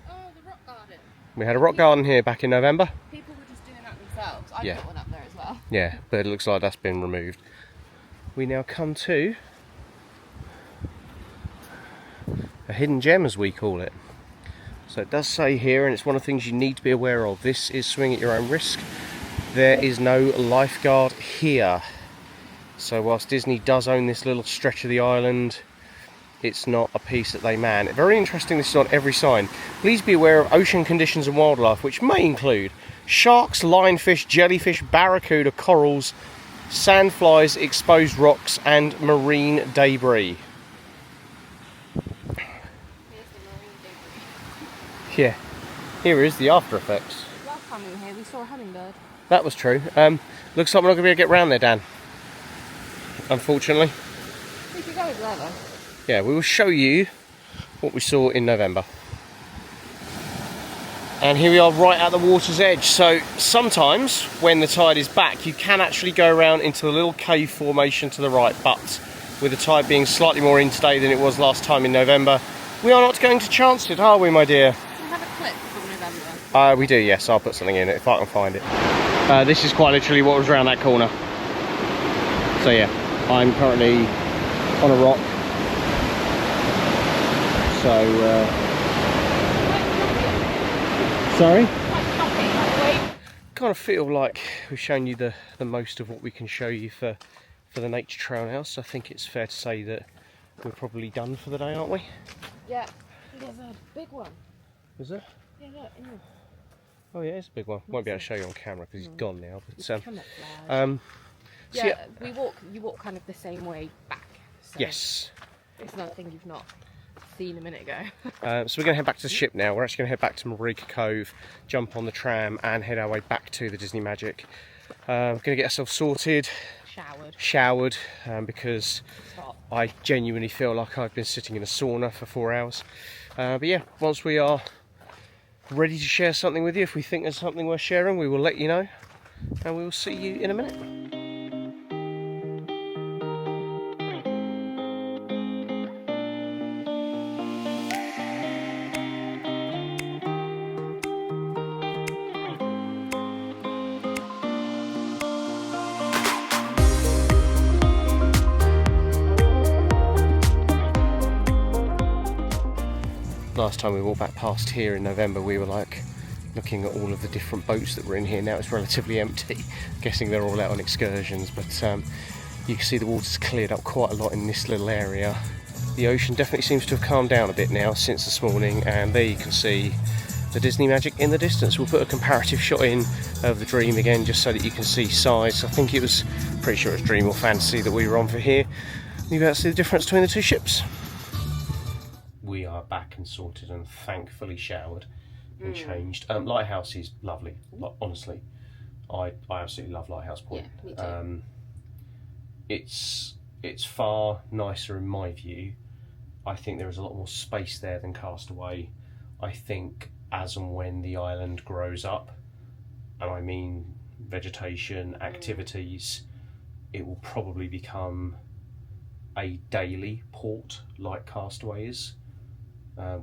Oh, the rock garden. We had a rock garden here back in November. People were just doing that themselves. I Yeah. put one up there as well. Yeah, but it looks like that's been removed. We now come to a hidden gem, as we call it. So it does say here, and it's one of the things you need to be aware of, this is swing at your own risk. There is no lifeguard here. So whilst Disney does own this little stretch of the island, it's not a piece that they man. Very interesting, this is on every sign. Please be aware of ocean conditions and wildlife, which may include sharks, lionfish, jellyfish, barracuda, corals, sandflies, exposed rocks, and marine debris. Yeah, here is the after effects. Last time we were here, we saw a hummingbird. That was true. Looks like we're not going to be able to get round there, Dan. Unfortunately. We could go over there though. Yeah, we will show you what we saw in November. And here we are right at the water's edge. So sometimes when the tide is back, you can actually go around into the little cave formation to the right, but with the tide being slightly more in today than it was last time in November, we are not going to chance it, are we, my dear? We have a clip from November. We do, yes. I'll put something in it if I can find it. This is quite literally what was around that corner. So yeah, I'm currently on a rock. So, sorry? Kind of feel like we've shown you the most of what we can show you for the nature trail now. So I think it's fair to say that we're probably done for the day, aren't we? Yeah, there's a big one. Is there? Yeah, look, in there. Oh yeah, it's a big one. Won't be able to show you on camera because he's gone now. But Camouflage. so Yeah, you walk kind of the same way back. So yes. it's another thing you've not seen a minute ago. So we're going to head back to the ship now. We're actually going to head back to Marika Cove, jump on the tram and head our way back to the Disney Magic. We're going to get ourselves sorted. Showered, because I genuinely feel like I've been sitting in a sauna for 4 hours. But yeah, once we are ready to share something with you, if we think there's something worth sharing, we will let you know, and we will see you in a minute. last time we walked back past here in November, we were like looking at all of the different boats that were in here. Now it's relatively empty. Guessing they're all out on excursions, but you can see the water's cleared up quite a lot in this little area. The ocean definitely seems to have calmed down a bit now since this morning, and there you can see the Disney magic in the distance. We'll put a comparative shot in of the Dream again just so that you can see size. I think it was, pretty sure it was Dream or Fantasy that we were on for here. You'll be able to see the difference between the two ships. We are back and sorted and thankfully showered and changed. Lighthouse is lovely, honestly. I absolutely love Lighthouse Point. Yeah, me too. It's far nicer in my view. I think there is a lot more space there than Castaway. I think as and when the island grows up, and I mean vegetation, activities, it will probably become a daily port like Castaway is,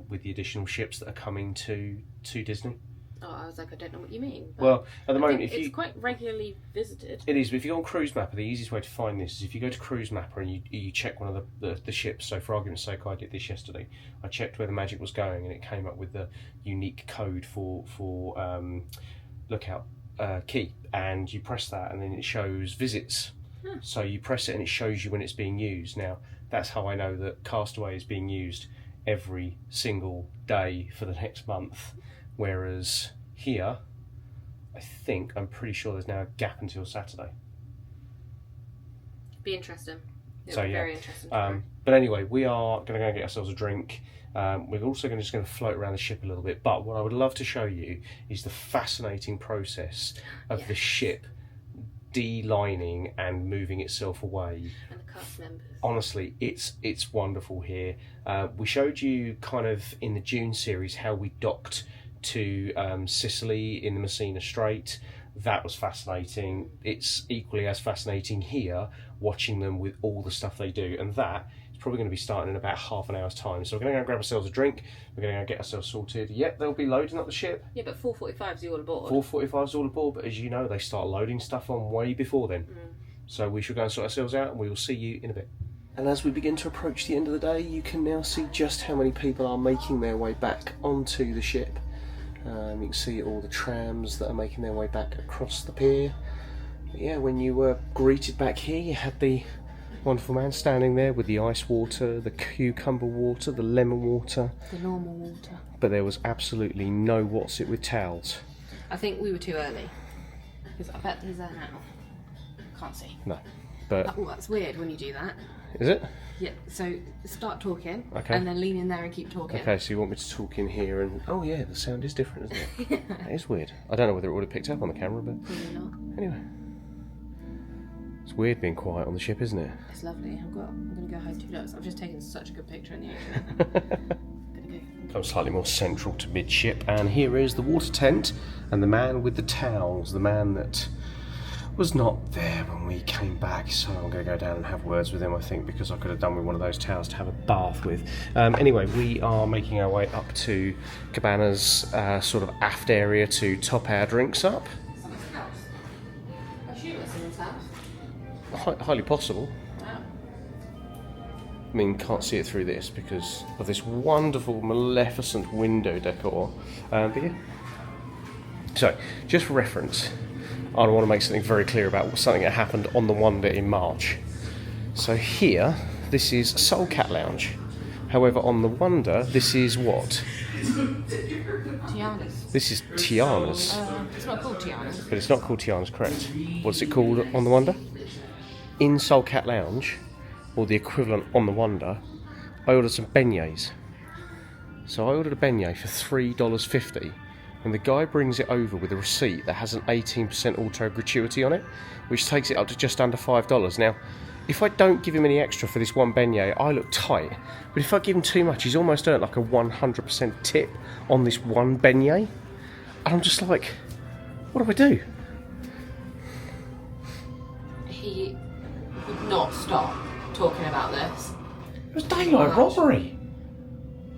with the additional ships that are coming to Disney. Oh, I was like, I don't know what you mean. Well, at the moment, it's quite regularly visited. It is, but if you go on Cruise Mapper, the easiest way to find this is if you go to Cruise Mapper and you check one of the ships. So for argument's sake, I did this yesterday. I checked where the magic was going, and it came up with the unique code for Lookout Cay, and you press that, and then it shows visits. So you press it, and it shows you when it's being used. Now, that's how I know that Castaway is being used every single day for the next month, whereas here, I'm pretty sure there's now a gap until Saturday. Be interesting. So yeah, very interesting. but anyway, we are going to go and get ourselves a drink. We're also just going to float around the ship a little bit. But what I would love to show you is the fascinating process of the ship de-lining and moving itself away. And the cast members. Honestly, it's wonderful here. We showed you kind of in the June series how we docked to Sicily in the Messina Strait. That was fascinating. It's equally as fascinating here, watching them with all the stuff they do, and that is probably going to be starting in about half an hour's time. So we're going to go grab ourselves a drink, we're going to go get ourselves sorted. Yep, they'll be loading up the ship. Yeah, but 4:45 is all aboard. 4:45 is all aboard, but as you know, they start loading stuff on way before then. So we shall go and sort ourselves out, and we will see you in a bit. And as we begin to approach the end of the day, you can now see just how many people are making their way back onto the ship. You can see all the trams that are making their way back across the pier. But yeah, when you were greeted back here, you had the wonderful man standing there with the ice water, the cucumber water, the lemon water. The normal water. But there was absolutely no what's it with towels. I think we were too early. Because I bet he's there now. Can't see. No. But Oh, that's weird when you do that. is it? Yeah, so start talking, Okay. and then lean in there and keep talking. Okay, so you want me to talk in here and... Oh yeah, the sound is different, isn't it? That is weird. I don't know whether it would have picked up on the camera, but... Probably not. Anyway. It's weird being quiet on the ship, isn't it? It's lovely. I'm going to go home 2 minutes. I've just taken such a good picture in the ocean. I'm slightly more central to midship, and here is the water tent and the man with the towels, the man that was not there when we came back, so I'm going to go down and have words with him, I think, because I could have done with one of those towels to have a bath with. Anyway, we are making our way up to Cabana's sort of aft area to top our drinks up. Someone's house. I assume it's someone's house. Highly possible. Wow. I mean, can't see it through this because of this wonderful, maleficent window decor. But yeah. So, just for reference, I want to make something very clear about something that happened on the Wonder in March. So here, this is Soul Cat Lounge. However, on the Wonder, this is what? Tiana's. This is Tiana's. It's not called Tiana's. But it's not called Tiana's, correct. What's it called on the Wonder? In Soul Cat Lounge, or the equivalent on the Wonder, I ordered some beignets. So I ordered a beignet for $3.50. And the guy brings it over with a receipt that has an 18% auto gratuity on it, which takes it up to just under $5. Now, if I don't give him any extra for this one beignet, I look tight. But if I give him too much, he's almost earned like a 100% tip on this one beignet. And I'm just like, what do I do? He would not stop talking about this. It was daylight robbery.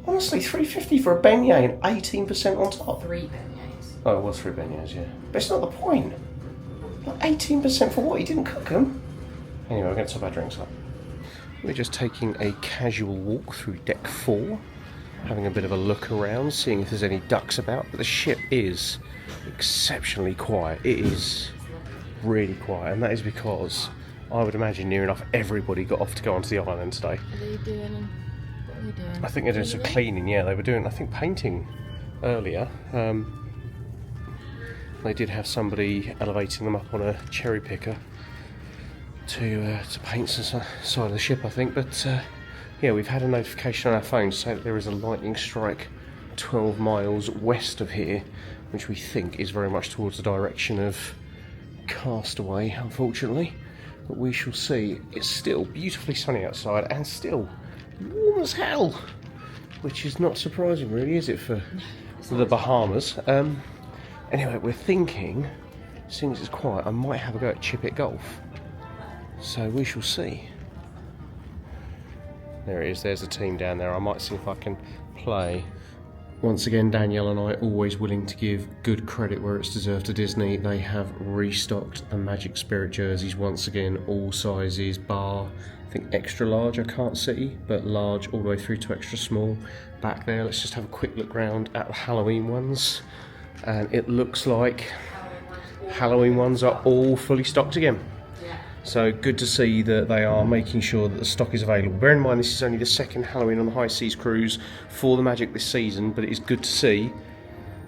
Honestly, $3.50 for a beignet and 18% on top. 3 beignets. Oh, it was 3 beignets, yeah. But it's not the point. Like 18% for what? He didn't cook them. Anyway, we're going to top our drinks up. We're just taking a casual walk through deck 4. having a bit of a look around, seeing if there's any ducks about. But the ship is exceptionally quiet. It is really quiet, and that is because I would imagine near enough everybody got off to go onto the island today. What are they doing? I think they're doing some cleaning, yeah. They were doing, I think, painting earlier. They did have somebody elevating them up on a cherry picker to paint some side of the ship, I think. But yeah, we've had a notification on our phone to say that there is a lightning strike 12 miles west of here, which we think is very much towards the direction of Castaway, unfortunately. But we shall see. It's still beautifully sunny outside and still warm as hell, which is not surprising, really, is it, for the Bahamas? Anyway, we're thinking, seeing as it's quiet, I might have a go at chip it golf. So we shall see. There it is, there's the team down there. I might see if I can play. Once again, Danielle and I always willing to give good credit where it's deserved to Disney. They have restocked the Magic Spirit jerseys once again, all sizes, bar, I think extra large I can't see, but large all the way through to extra small. Back there, let's just have a quick look round at the Halloween ones. And it looks like Halloween ones are all fully stocked again. So good to see that they are making sure that the stock is available. Bear in mind this is only the second Halloween on the High Seas cruise for the Magic this season, but it is good to see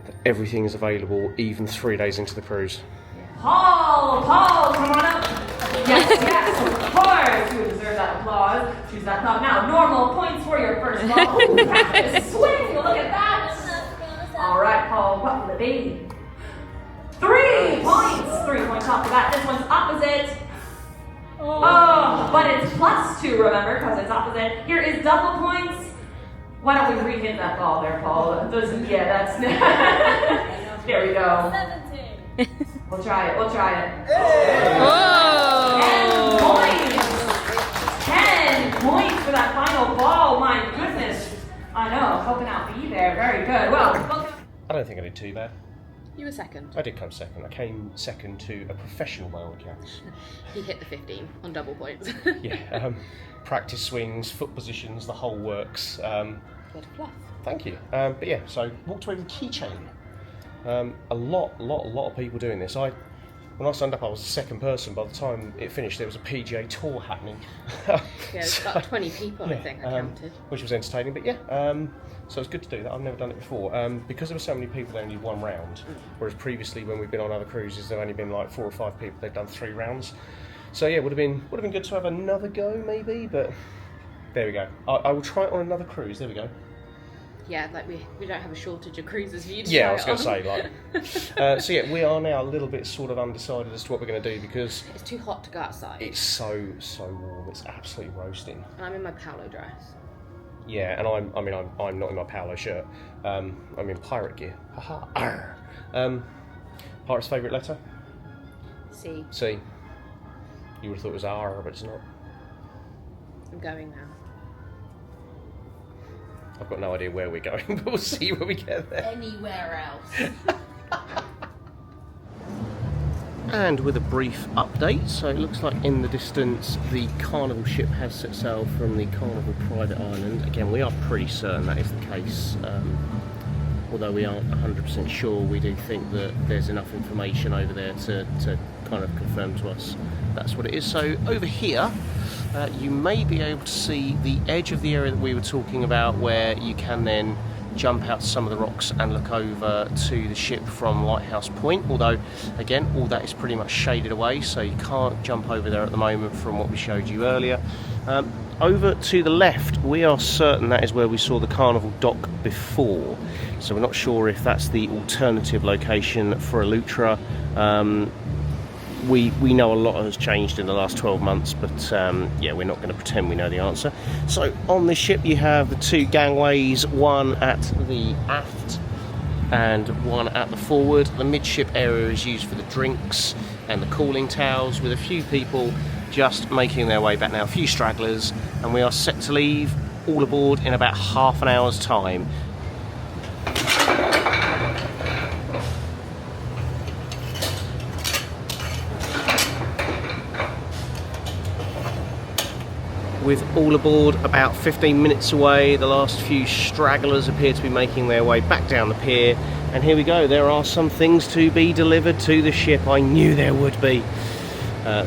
that everything is available even 3 days into the cruise. Paul, come on up. Yes, of course. You deserve that applause. Choose that thought now. Normal points for your first ball. Ooh, practice swing. Look at that. All right, Paul, what will it be? 3 points. 3 points off the bat. This one's opposite. Oh, but it's +2, remember, because it's opposite. Here is double points. Why don't we re-hit that ball there, Paul? Yeah, that's... There we go. 17. We'll try it. Whoa! 10 points for that final ball. My goodness. I know, hoping I'll be there. Very good. Well, I don't think I did too bad. You were second. I did come second. I came second to a professional by all accounts. He hit the 15 on double points. Yeah, practice swings, foot positions, the whole works. Good fluff. Thank you. But yeah, so walked away with a keychain. A lot of people doing this. When I signed up, I was the second person. By the time it finished, there was a PGA tour happening. Yeah, there's about 20 people, I think, I counted. Which was entertaining, but yeah, so it's good to do that. I've never done it before. Because there were so many people, they only did 1 round, whereas previously when we've been on other cruises, there've only been like 4 or 5 people, they've done 3 rounds. So yeah, would have been good to have another go, maybe, but there we go. I will try it on another cruise, there we go. Yeah, like we don't have a shortage of cruises for you to Yeah, try I was going to say, like... so yeah, we are now a little bit sort of undecided as to what we're going to do because... It's too hot to go outside. It's so warm, it's absolutely roasting. And I'm in my Palo dress. Yeah, and I'm not in my Palo shirt. I'm in pirate gear. Haha. Pirate's favourite letter? C. C. You would have thought it was R, but it's not. I'm going now. I've got no idea where we're going, but we'll see when we get there. Anywhere else. And with a brief update, so it looks like in the distance the Carnival ship has set sail from the Carnival private island. Again, we are pretty certain that is the case, although we aren't 100% sure. We do think that there's enough information over there to kind of confirm to us that's what it is. So over here you may be able to see the edge of the area that we were talking about, where you can then jump out some of the rocks and look over to the ship from Lighthouse Point, although again all that is pretty much shaded away, so you can't jump over there at the moment from what we showed you earlier. Over to the left, we are certain that is where we saw the Carnival dock before, so we're not sure if that's the alternative location for Elutra. We know a lot has changed in the last 12 months, but yeah, we're not going to pretend we know the answer. So on this ship you have the 2 gangways, one at the aft and one at the forward. The midship area is used for the drinks and the cooling towers, with a few people just making their way back now, a few stragglers, and we are set to leave all aboard in about half an hour's time. with all aboard about 15 minutes away. The last few stragglers appear to be making their way back down the pier. And here we go, there are some things to be delivered to the ship. I knew there would be.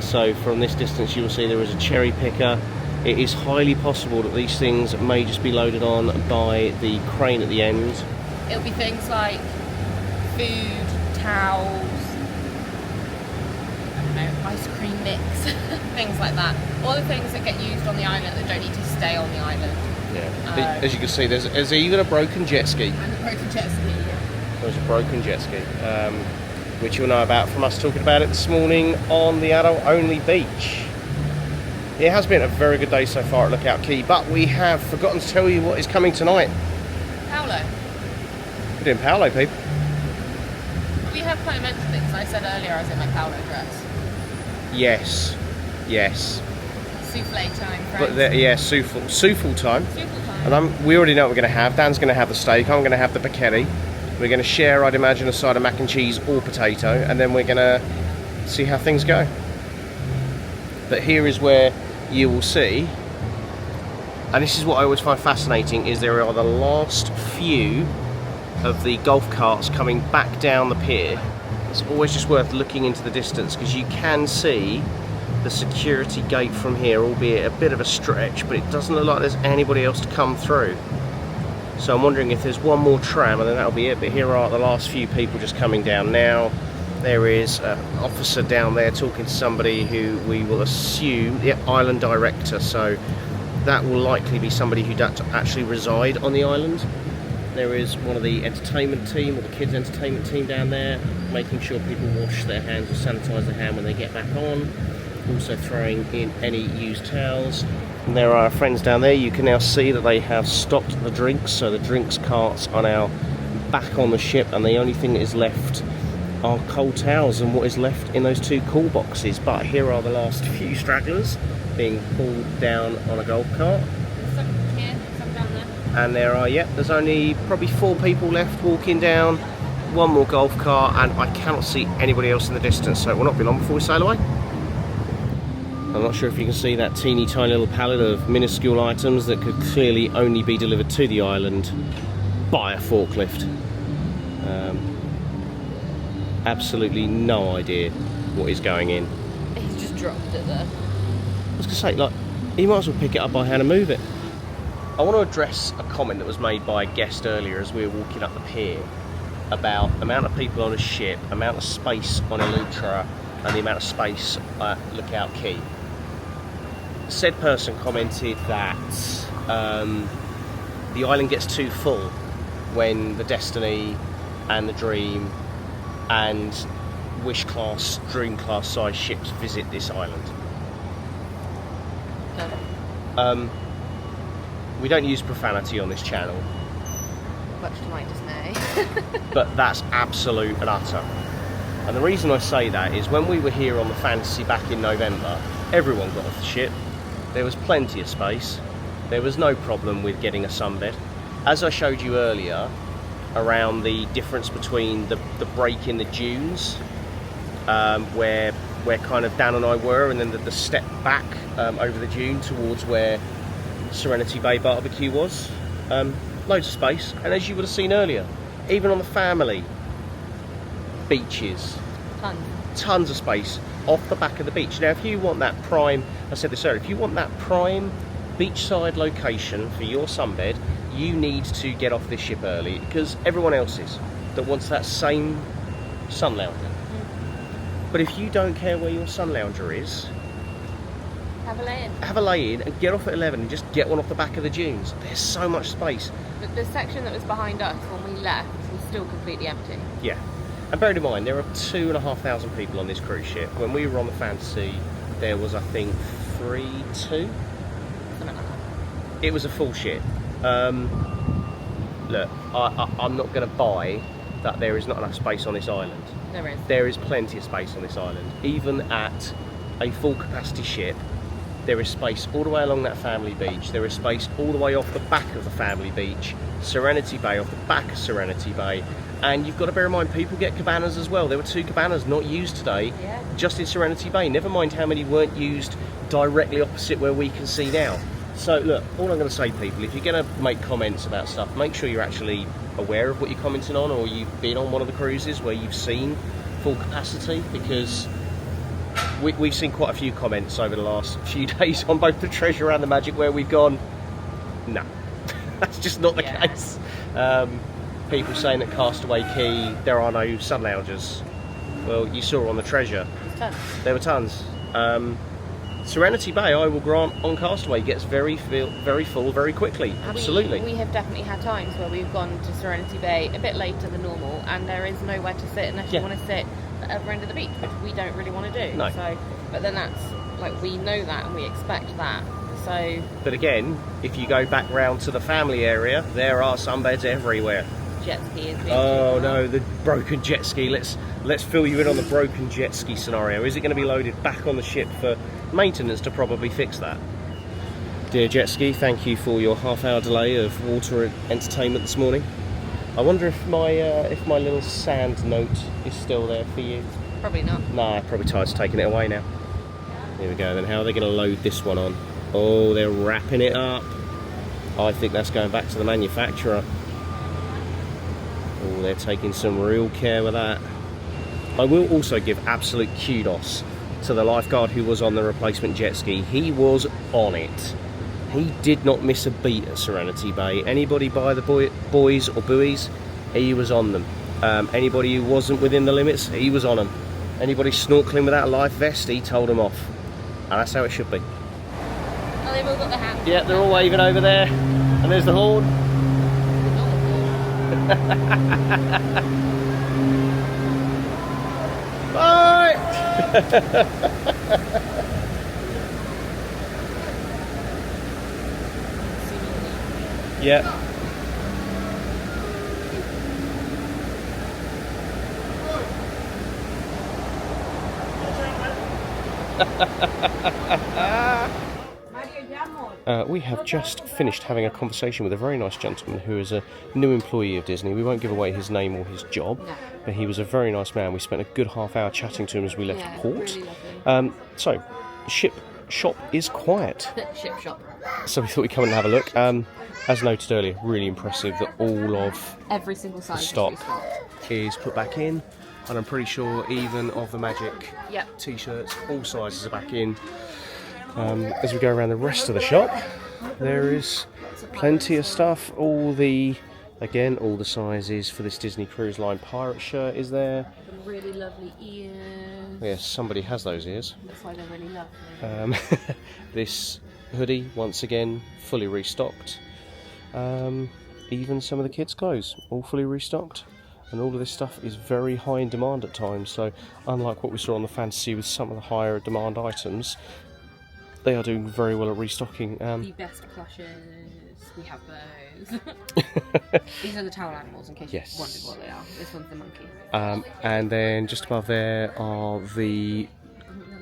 So from this distance you will see there is a cherry picker. It is highly possible that these things may just be loaded on by the crane at the end. It'll be things like food, towels, I don't know, ice cream mix, things like that. All the things that get used on the island that don't need to stay on the island. Yeah. As you can see, there's even a broken jet ski. And a broken jet ski. There's a broken jet ski, which you'll know about from us talking about it this morning on the adult-only beach. It has been a very good day so far at Lookout Cay, but we have forgotten to tell you what is coming tonight. Palo. We're doing Palo, people. We have kind of mentioned things. I said earlier I was in my Palo dress. Yes, yes. Souffle time, But friends. yeah, souffle time. Souffle time. And we already know what we're going to have. Dan's going to have the steak. I'm going to have the spaghetti. We're going to share, I'd imagine, a side of mac and cheese or potato, and then we're going to see how things go. But here is where you will see, and this is what I always find fascinating, is there are the last few of the golf carts coming back down the pier. It's always just worth looking into the distance because you can see the security gate from here, albeit a bit of a stretch, but it doesn't look like there's anybody else to come through. So I'm wondering if there's one more tram and then that'll be it. But here are the last few people just coming down now. There is an officer down there talking to somebody who we will assume, the island director, so that will likely be somebody who does actually reside on the island. There is one of the entertainment team, or the kids entertainment team down there, making sure people wash their hands or sanitize their hand when they get back on. Also throwing in any used towels. And there are friends down there. You can now see that they have stopped the drinks, so the drinks carts are now back on the ship, and the only thing that is left are cold towels and what is left in those two cool boxes. But here are the last few stragglers being pulled down on a golf cart. There's some here, some down there. And there are, there's only probably 4 people left walking down, one more golf cart, and I cannot see anybody else in the distance, so it will not be long before we sail away. I'm not sure if you can see that teeny tiny little pallet of minuscule items that could clearly only be delivered to the island by a forklift. Absolutely no idea what is going in. He's just dropped it there. I was going to say, like, you might as well pick it up by hand and move it. I want to address a comment that was made by a guest earlier as we were walking up the pier about the amount of people on a ship, amount of space on Elytra, and the amount of space at Lookout Cay. Said person commented that the island gets too full when the Destiny and the Dream and Wish class, Dream class size ships visit this island. We don't use profanity on this channel, Much to my dismay. but that's absolute and utter. And the reason I say that is when we were here on the Fantasy back in November, everyone got off the ship. There was plenty of space. There was no problem with getting a sunbed. As I showed you earlier, around the difference between the break in the dunes, where kind of Dan and I were, and then the step back over the dune towards where Serenity Bay BBQ was. Loads of space, and as you would have seen earlier, even on the family beaches, tons of space off the back of the beach. Now if you want that prime, I said this earlier, if you want that prime beachside location for your sunbed, you need to get off this ship early, because everyone else is that wants that same sun lounger. But if you don't care where your sun lounger is, Have a lay in. have a lay in and get off at 11 and just get one off the back of the dunes. There's so much space. But the section that was behind us when we left was still completely empty. Yeah. And bear in mind, there are 2,500 people on this cruise ship. When we were on the Fantasy, there was, I think, 2? Something like that. It was a full ship. Look, I'm not going to buy that there is not enough space on this island. There is. There is plenty of space on this island. Even at a full capacity ship, there is space all the way along that family beach. There is space all the way off the back of the family beach, Serenity Bay off the back of Serenity Bay. And you've got to bear in mind, people get cabanas as well. There were 2 cabanas not used today, Yeah. just in Serenity Bay. Never mind how many weren't used directly opposite where we can see now. So look, all I'm going to say, people, if you're going to make comments about stuff, make sure you're actually aware of what you're commenting on, or you've been on one of the cruises where you've seen full capacity, because we've seen quite a few comments over the last few days on both the Treasure and the Magic where we've gone, no, that's just not the case. People saying that Castaway Cay there are no sun loungers. Well, you saw on the Treasure, there were tons. Serenity Bay, I will grant, on Castaway gets very full very quickly. Absolutely. We have definitely had times where we've gone to Serenity Bay a bit later than normal, and there is nowhere to sit unless you want to sit at the other end of the beach, which we don't really want to do. No. So, but then that's like, we know that and we expect that. So. But again, if you go back round to the family area, there are sunbeds everywhere. Jetski is being no, the broken jet ski. Let's fill you in on the broken jet ski scenario. Is it going to be loaded back on the ship for maintenance to probably fix that? Dear jet ski, thank you for your half-hour delay of water entertainment this morning. I wonder if my little sand note is still there for you. Probably not. Nah, probably Tide's taking it away now. Here we go then. How are they going to load this one on? Oh, they're wrapping it up. I think that's going back to the manufacturer. Oh, they're taking some real care with that. I will also give absolute kudos to the lifeguard who was on the replacement jet ski. He was on it. He did not miss a beat at Serenity Bay. Anybody by the buoys or buoys, he was on them. Anybody who wasn't within the limits, he was on them. Anybody snorkeling without a life vest, he told them off. And that's how it should be. Oh, they've all got the hats. Yeah, they're all waving over there. And there's the horn. Bye! Yeah. We have just finished having a conversation with a very nice gentleman who is a new employee of Disney. We won't give away his name or his job, but he was a very nice man. We spent a good half hour chatting to him as we left port. Really so, shop is quiet. Ship shop. So we thought we'd come in and have a look. As noted earlier, really impressive that all of every single size stock is put back in. And I'm pretty sure even of the Magic t-shirts, all sizes are back in. As we go around the rest of the shop, there is plenty of stuff. All the sizes for this Disney Cruise Line pirate shirt is there. Some really lovely ears. Yes, somebody has those ears. That's why they're really lovely. This hoodie, once again, fully restocked. Even some of the kids' clothes, all fully restocked. And all of this stuff is very high in demand at times. So unlike what we saw on the Fantasy with some of the higher demand items, they are doing very well at restocking. The best plushes, we have those. These are the towel animals, in case you wondered what they are. This one's the monkey. And then just above there are the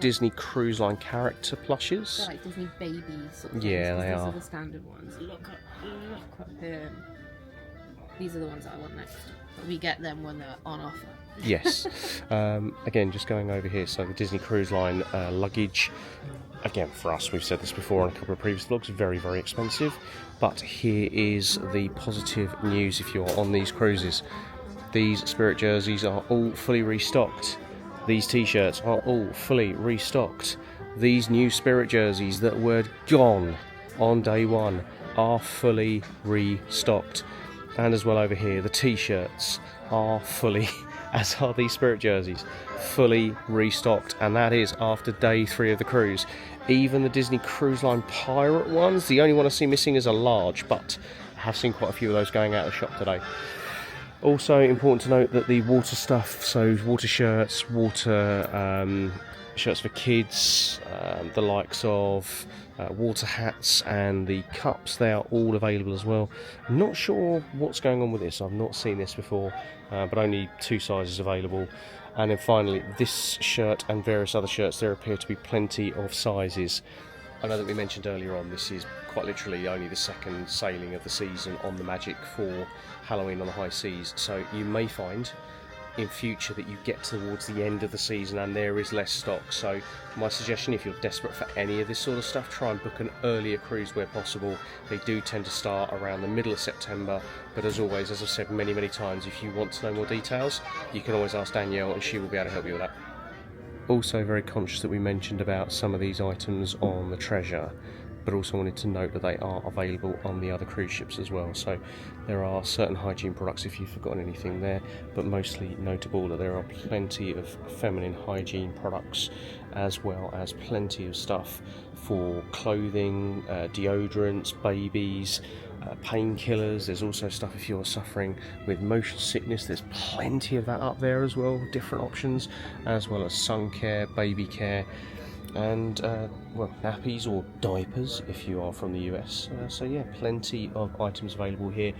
Disney Cruise Line character plushes. They're like Disney babies sort of yeah, things, they these are. Are the standard ones. Look at him. These are the ones that I want next. But we get them when they're on offer. Yes. Again, just going over here, so the Disney Cruise Line luggage. Again, for us, we've said this before on a couple of previous vlogs, very, very expensive. But here is the positive news if you're on these cruises. These Spirit jerseys are all fully restocked. These t-shirts are all fully restocked. These new Spirit jerseys that were gone on day one are fully restocked. And as well over here, the t-shirts are fully, as are these Spirit jerseys, fully restocked. And that is after day 3 of the cruise. Even the Disney Cruise Line pirate ones, the only one I see missing is a large, but I have seen quite a few of those going out of the shop today. Also important to note that the water stuff, so water shirts, water shirts for kids, the likes of water hats and the cups, they are all available as well. I'm not sure what's going on with this, I've not seen this before, but only 2 sizes available. And then finally, this shirt and various other shirts, there appear to be plenty of sizes. I know that we mentioned earlier on, this is quite literally only the second sailing of the season on the Magic for Halloween on the high seas, so you may find in future that you get towards the end of the season and there is less stock. So my suggestion, if you're desperate for any of this sort of stuff, try and book an earlier cruise where possible. They do tend to start around the middle of September, but as always, as I've said many times, if you want to know more details, you can always ask Danielle and she will be able to help you with that. Also very conscious that we mentioned about some of these items on the Treasure, but also wanted to note that they are available on the other cruise ships as well. So there are certain hygiene products if you've forgotten anything there, but mostly notable that there are plenty of feminine hygiene products, as well as plenty of stuff for clothing, deodorants, babies, painkillers. There's also stuff if you're suffering with motion sickness. There's plenty of that up there as well, different options, as well as sun care, baby care, and well, nappies or diapers if you are from the US. So yeah, plenty of items available here.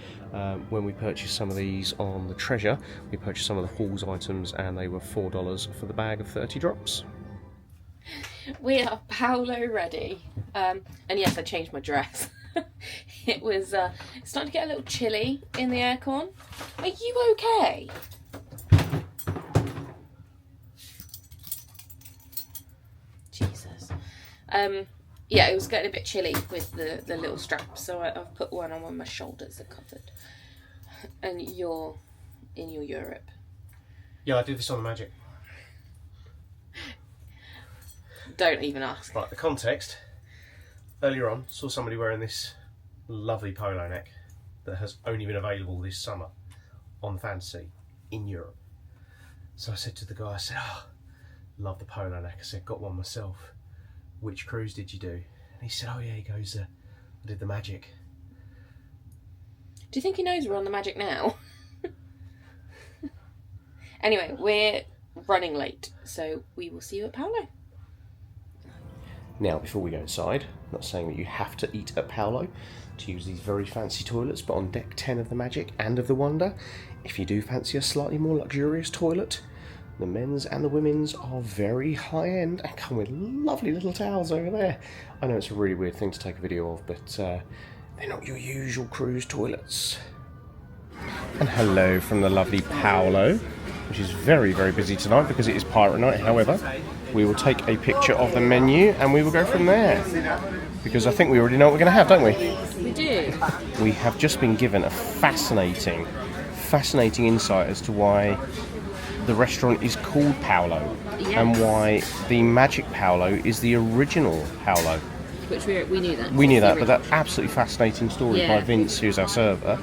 When we purchased some of these on the Treasure, we purchased some of the Halls items and they were $4 for the bag of 30 drops. We are Palo ready. And yes, I changed my dress. It was starting to get a little chilly in the aircon. Are you okay? Jesus. Yeah, it was getting a bit chilly with the little straps, so I've put one on when my shoulders are covered. And you're in your Europe. Yeah, I do this on the Magic. Don't even ask. Right, the context. Earlier on, saw somebody wearing this lovely polo neck that has only been available this summer on the Fantasy in Europe. So I said to the guy, I said, oh, love the polo neck. I said, got one myself. Which cruise did you do? And he said, oh yeah, he goes, I did the Magic. Do you think he knows we're on the Magic now? Anyway, we're running late, so we will see you at Palo. Now, before we go inside, I'm not saying that you have to eat at Palo to use these very fancy toilets, but on deck 10 of the Magic and of the Wonder, if you do fancy a slightly more luxurious toilet, the men's and the women's are very high-end and come with lovely little towels over there. I know it's a really weird thing to take a video of, but they're not your usual cruise toilets. And hello from the lovely Palo, which is very busy tonight because it is pirate night. However, we will take a picture of the menu and we will go from there, because I think we already know what we're going to have, don't we? We do. We have just been given a fascinating insight as to why the restaurant is called Palo, yes, and why the Magic Palo is the original Palo. Which we knew that. We knew that, but that absolutely fascinating story by Vince, who's our server.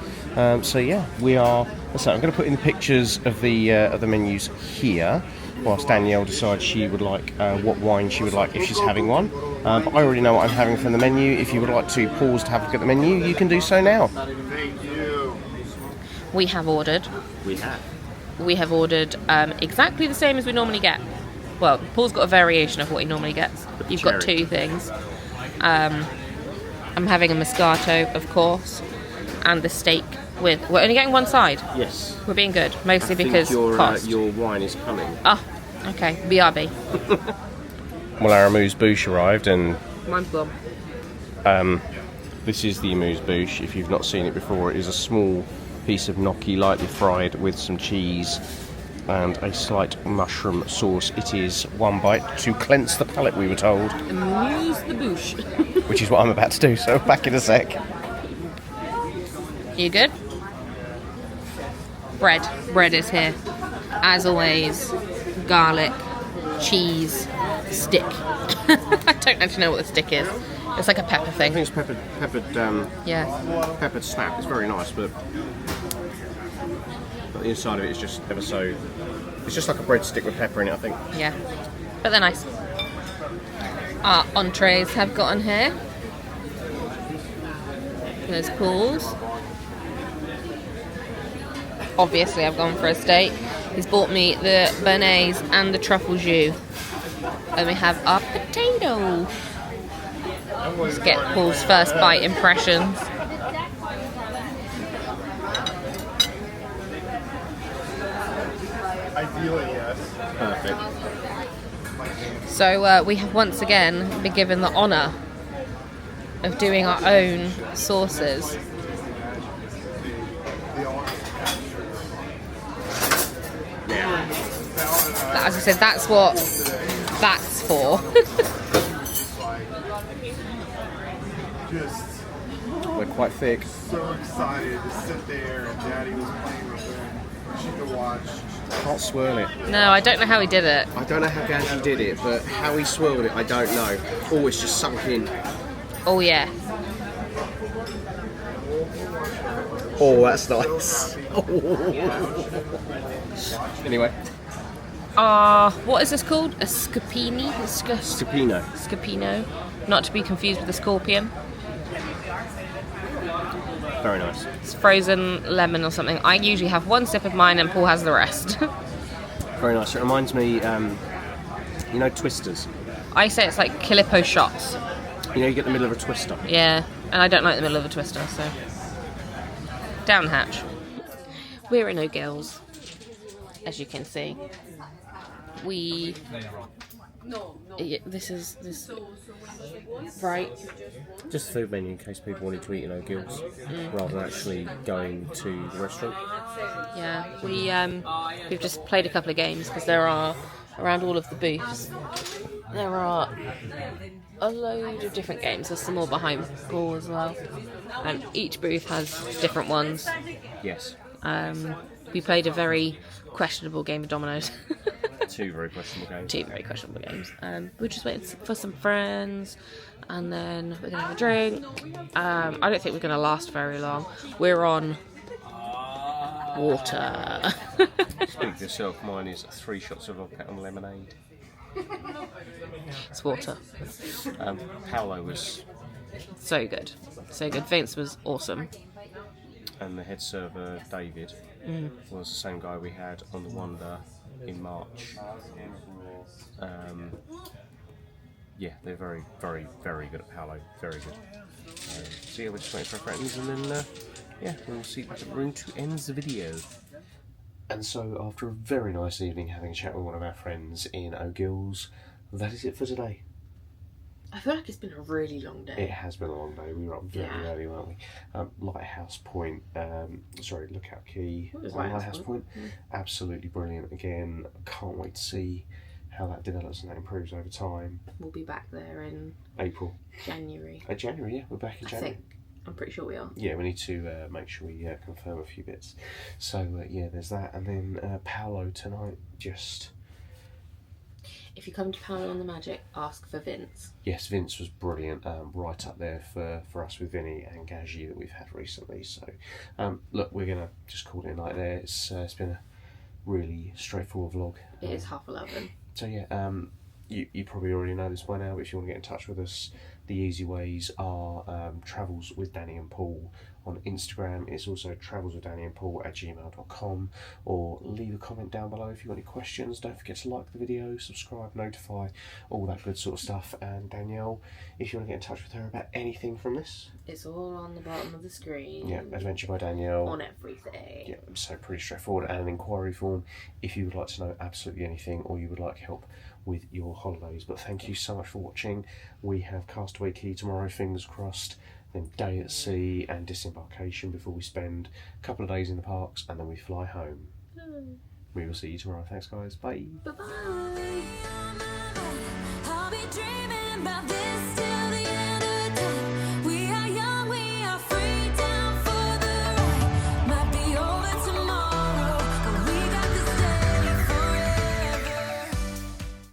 So yeah, we are. So I'm going to put in the pictures of the menus here, whilst Danielle decides she would like what wine she would like if she's having one. But I already know what I'm having from the menu. If you would like to pause to have a look at the menu, you can do so now. We have ordered. We have ordered exactly the same as we normally get. Well, Paul's got a variation of what he normally gets. You've got two things. I'm having a Moscato, of course, and the steak with... We're only getting one side. Yes. We're being good, mostly because cost. Your wine is coming. Oh, okay. BRB. Well, our amuse-bouche arrived, and Mine's gone. this is the amuse-bouche. If you've not seen it before, it is a small piece of gnocchi, lightly fried with some cheese and a slight mushroom sauce. It is one bite to cleanse the palate, we were told. Amuse the bouche. Which is what I'm about to do, so back in a sec. You good? Bread is here. As always, garlic, cheese, stick. I don't actually know what the stick is. It's like a pepper thing. I think it's peppered snap. It's very nice, but the inside of it is just ever so... It's just like a breadstick with pepper in it, I think. Yeah, but they're nice. Our entrees have gotten here. There's Paul's. Obviously, I've gone for a steak. He's bought me the béarnaise and the truffle jus. And we have our potato. Let's get Paul's first bite impressions. Ideally, yes. Perfect. So we have once again been given the honour of doing our own sauces. now. As I said, that's what that's for. Just They're quite thick. so excited to sit there, and Daddy was playing with her. She could watch. Can't swirl it. No, I don't know how he did it. I don't know how Gandhi did it, but how he swirled it, I don't know. Oh, it's just sunk in. Oh yeah. Oh, that's nice. Anyway, What is this called? A scapini? Scapino. Scapino. Not to be confused with a scorpion. Very nice. It's frozen lemon or something. I usually have one sip of mine and Paul has the rest. Very nice. It reminds me, you know, twisters. I say it's like Calippo shots. You know, you get the middle of a twister. Yeah, and I don't like the middle of a twister, so. Down hatch. We're in O'Gills, as you can see. This is right. Just a food menu in case people wanted to eat in O'Gills, rather than actually going to the restaurant. Yeah, we've just played a couple of games because there are around all of the booths. There are a load of different games. There's some more behind Paul as well, and each booth has different ones. Yes. We played a very questionable game of dominoes. Two very questionable games. Two very questionable games. We're just waiting for some friends, and then we're gonna have a drink. I don't think we're gonna last very long. We're on water. Speak for yourself. Mine is 3 shots of vodka and lemonade. It's water. Palo was, So good. So good. Vince was awesome. and the head server David was the same guy we had on the Wonder in March. Yeah, they're very, very, very good at Palo. Very good. So yeah, we're just waiting for our friends, and then yeah, we'll see you back at the room to end the video. And so, after a very nice evening having a chat with one of our friends in O'Gills, that is it for today. I feel like it's been a really long day. It has been a long day. We were up very early, weren't we? Lighthouse Point, Lookout Cay, Lighthouse Point. Absolutely brilliant. Again, can't wait to see how that develops and that improves over time. We'll be back there in April. January. January, yeah, we're back in January. I'm pretty sure we are. Yeah, we need to make sure we confirm a few bits. So, yeah, there's that. And then Palo tonight, just... If you come to Palo on the Magic, ask for Vince. Yes, Vince was brilliant, right up there for us with Vinny and Gaji that we've had recently. So, look, we're going to just call it a night there. It's been a really straightforward vlog. It is 11:30. So, yeah, you probably already know this by now, but if you want to get in touch with us, the easy ways are Travels with Dani and Paul on Instagram. It's also travelswithdaniandpaul@gmail.com, or leave a comment down below if you've got any questions. Don't forget to like the video, subscribe, notify, all that good sort of stuff. And Danielle, if you want to get in touch with her about anything from this, It's all on the bottom of the screen. yeah, Adventure by Danielle. On everything. Yeah, so pretty straightforward. And an inquiry form if you would like to know absolutely anything, or you would like help with your holidays. But thank you so much for watching. We have Castaway Cay tomorrow, fingers crossed, then day at sea and disembarkation before we spend a couple of days in the parks, and then we fly home. We will see you tomorrow. Thanks guys, bye. Bye-bye.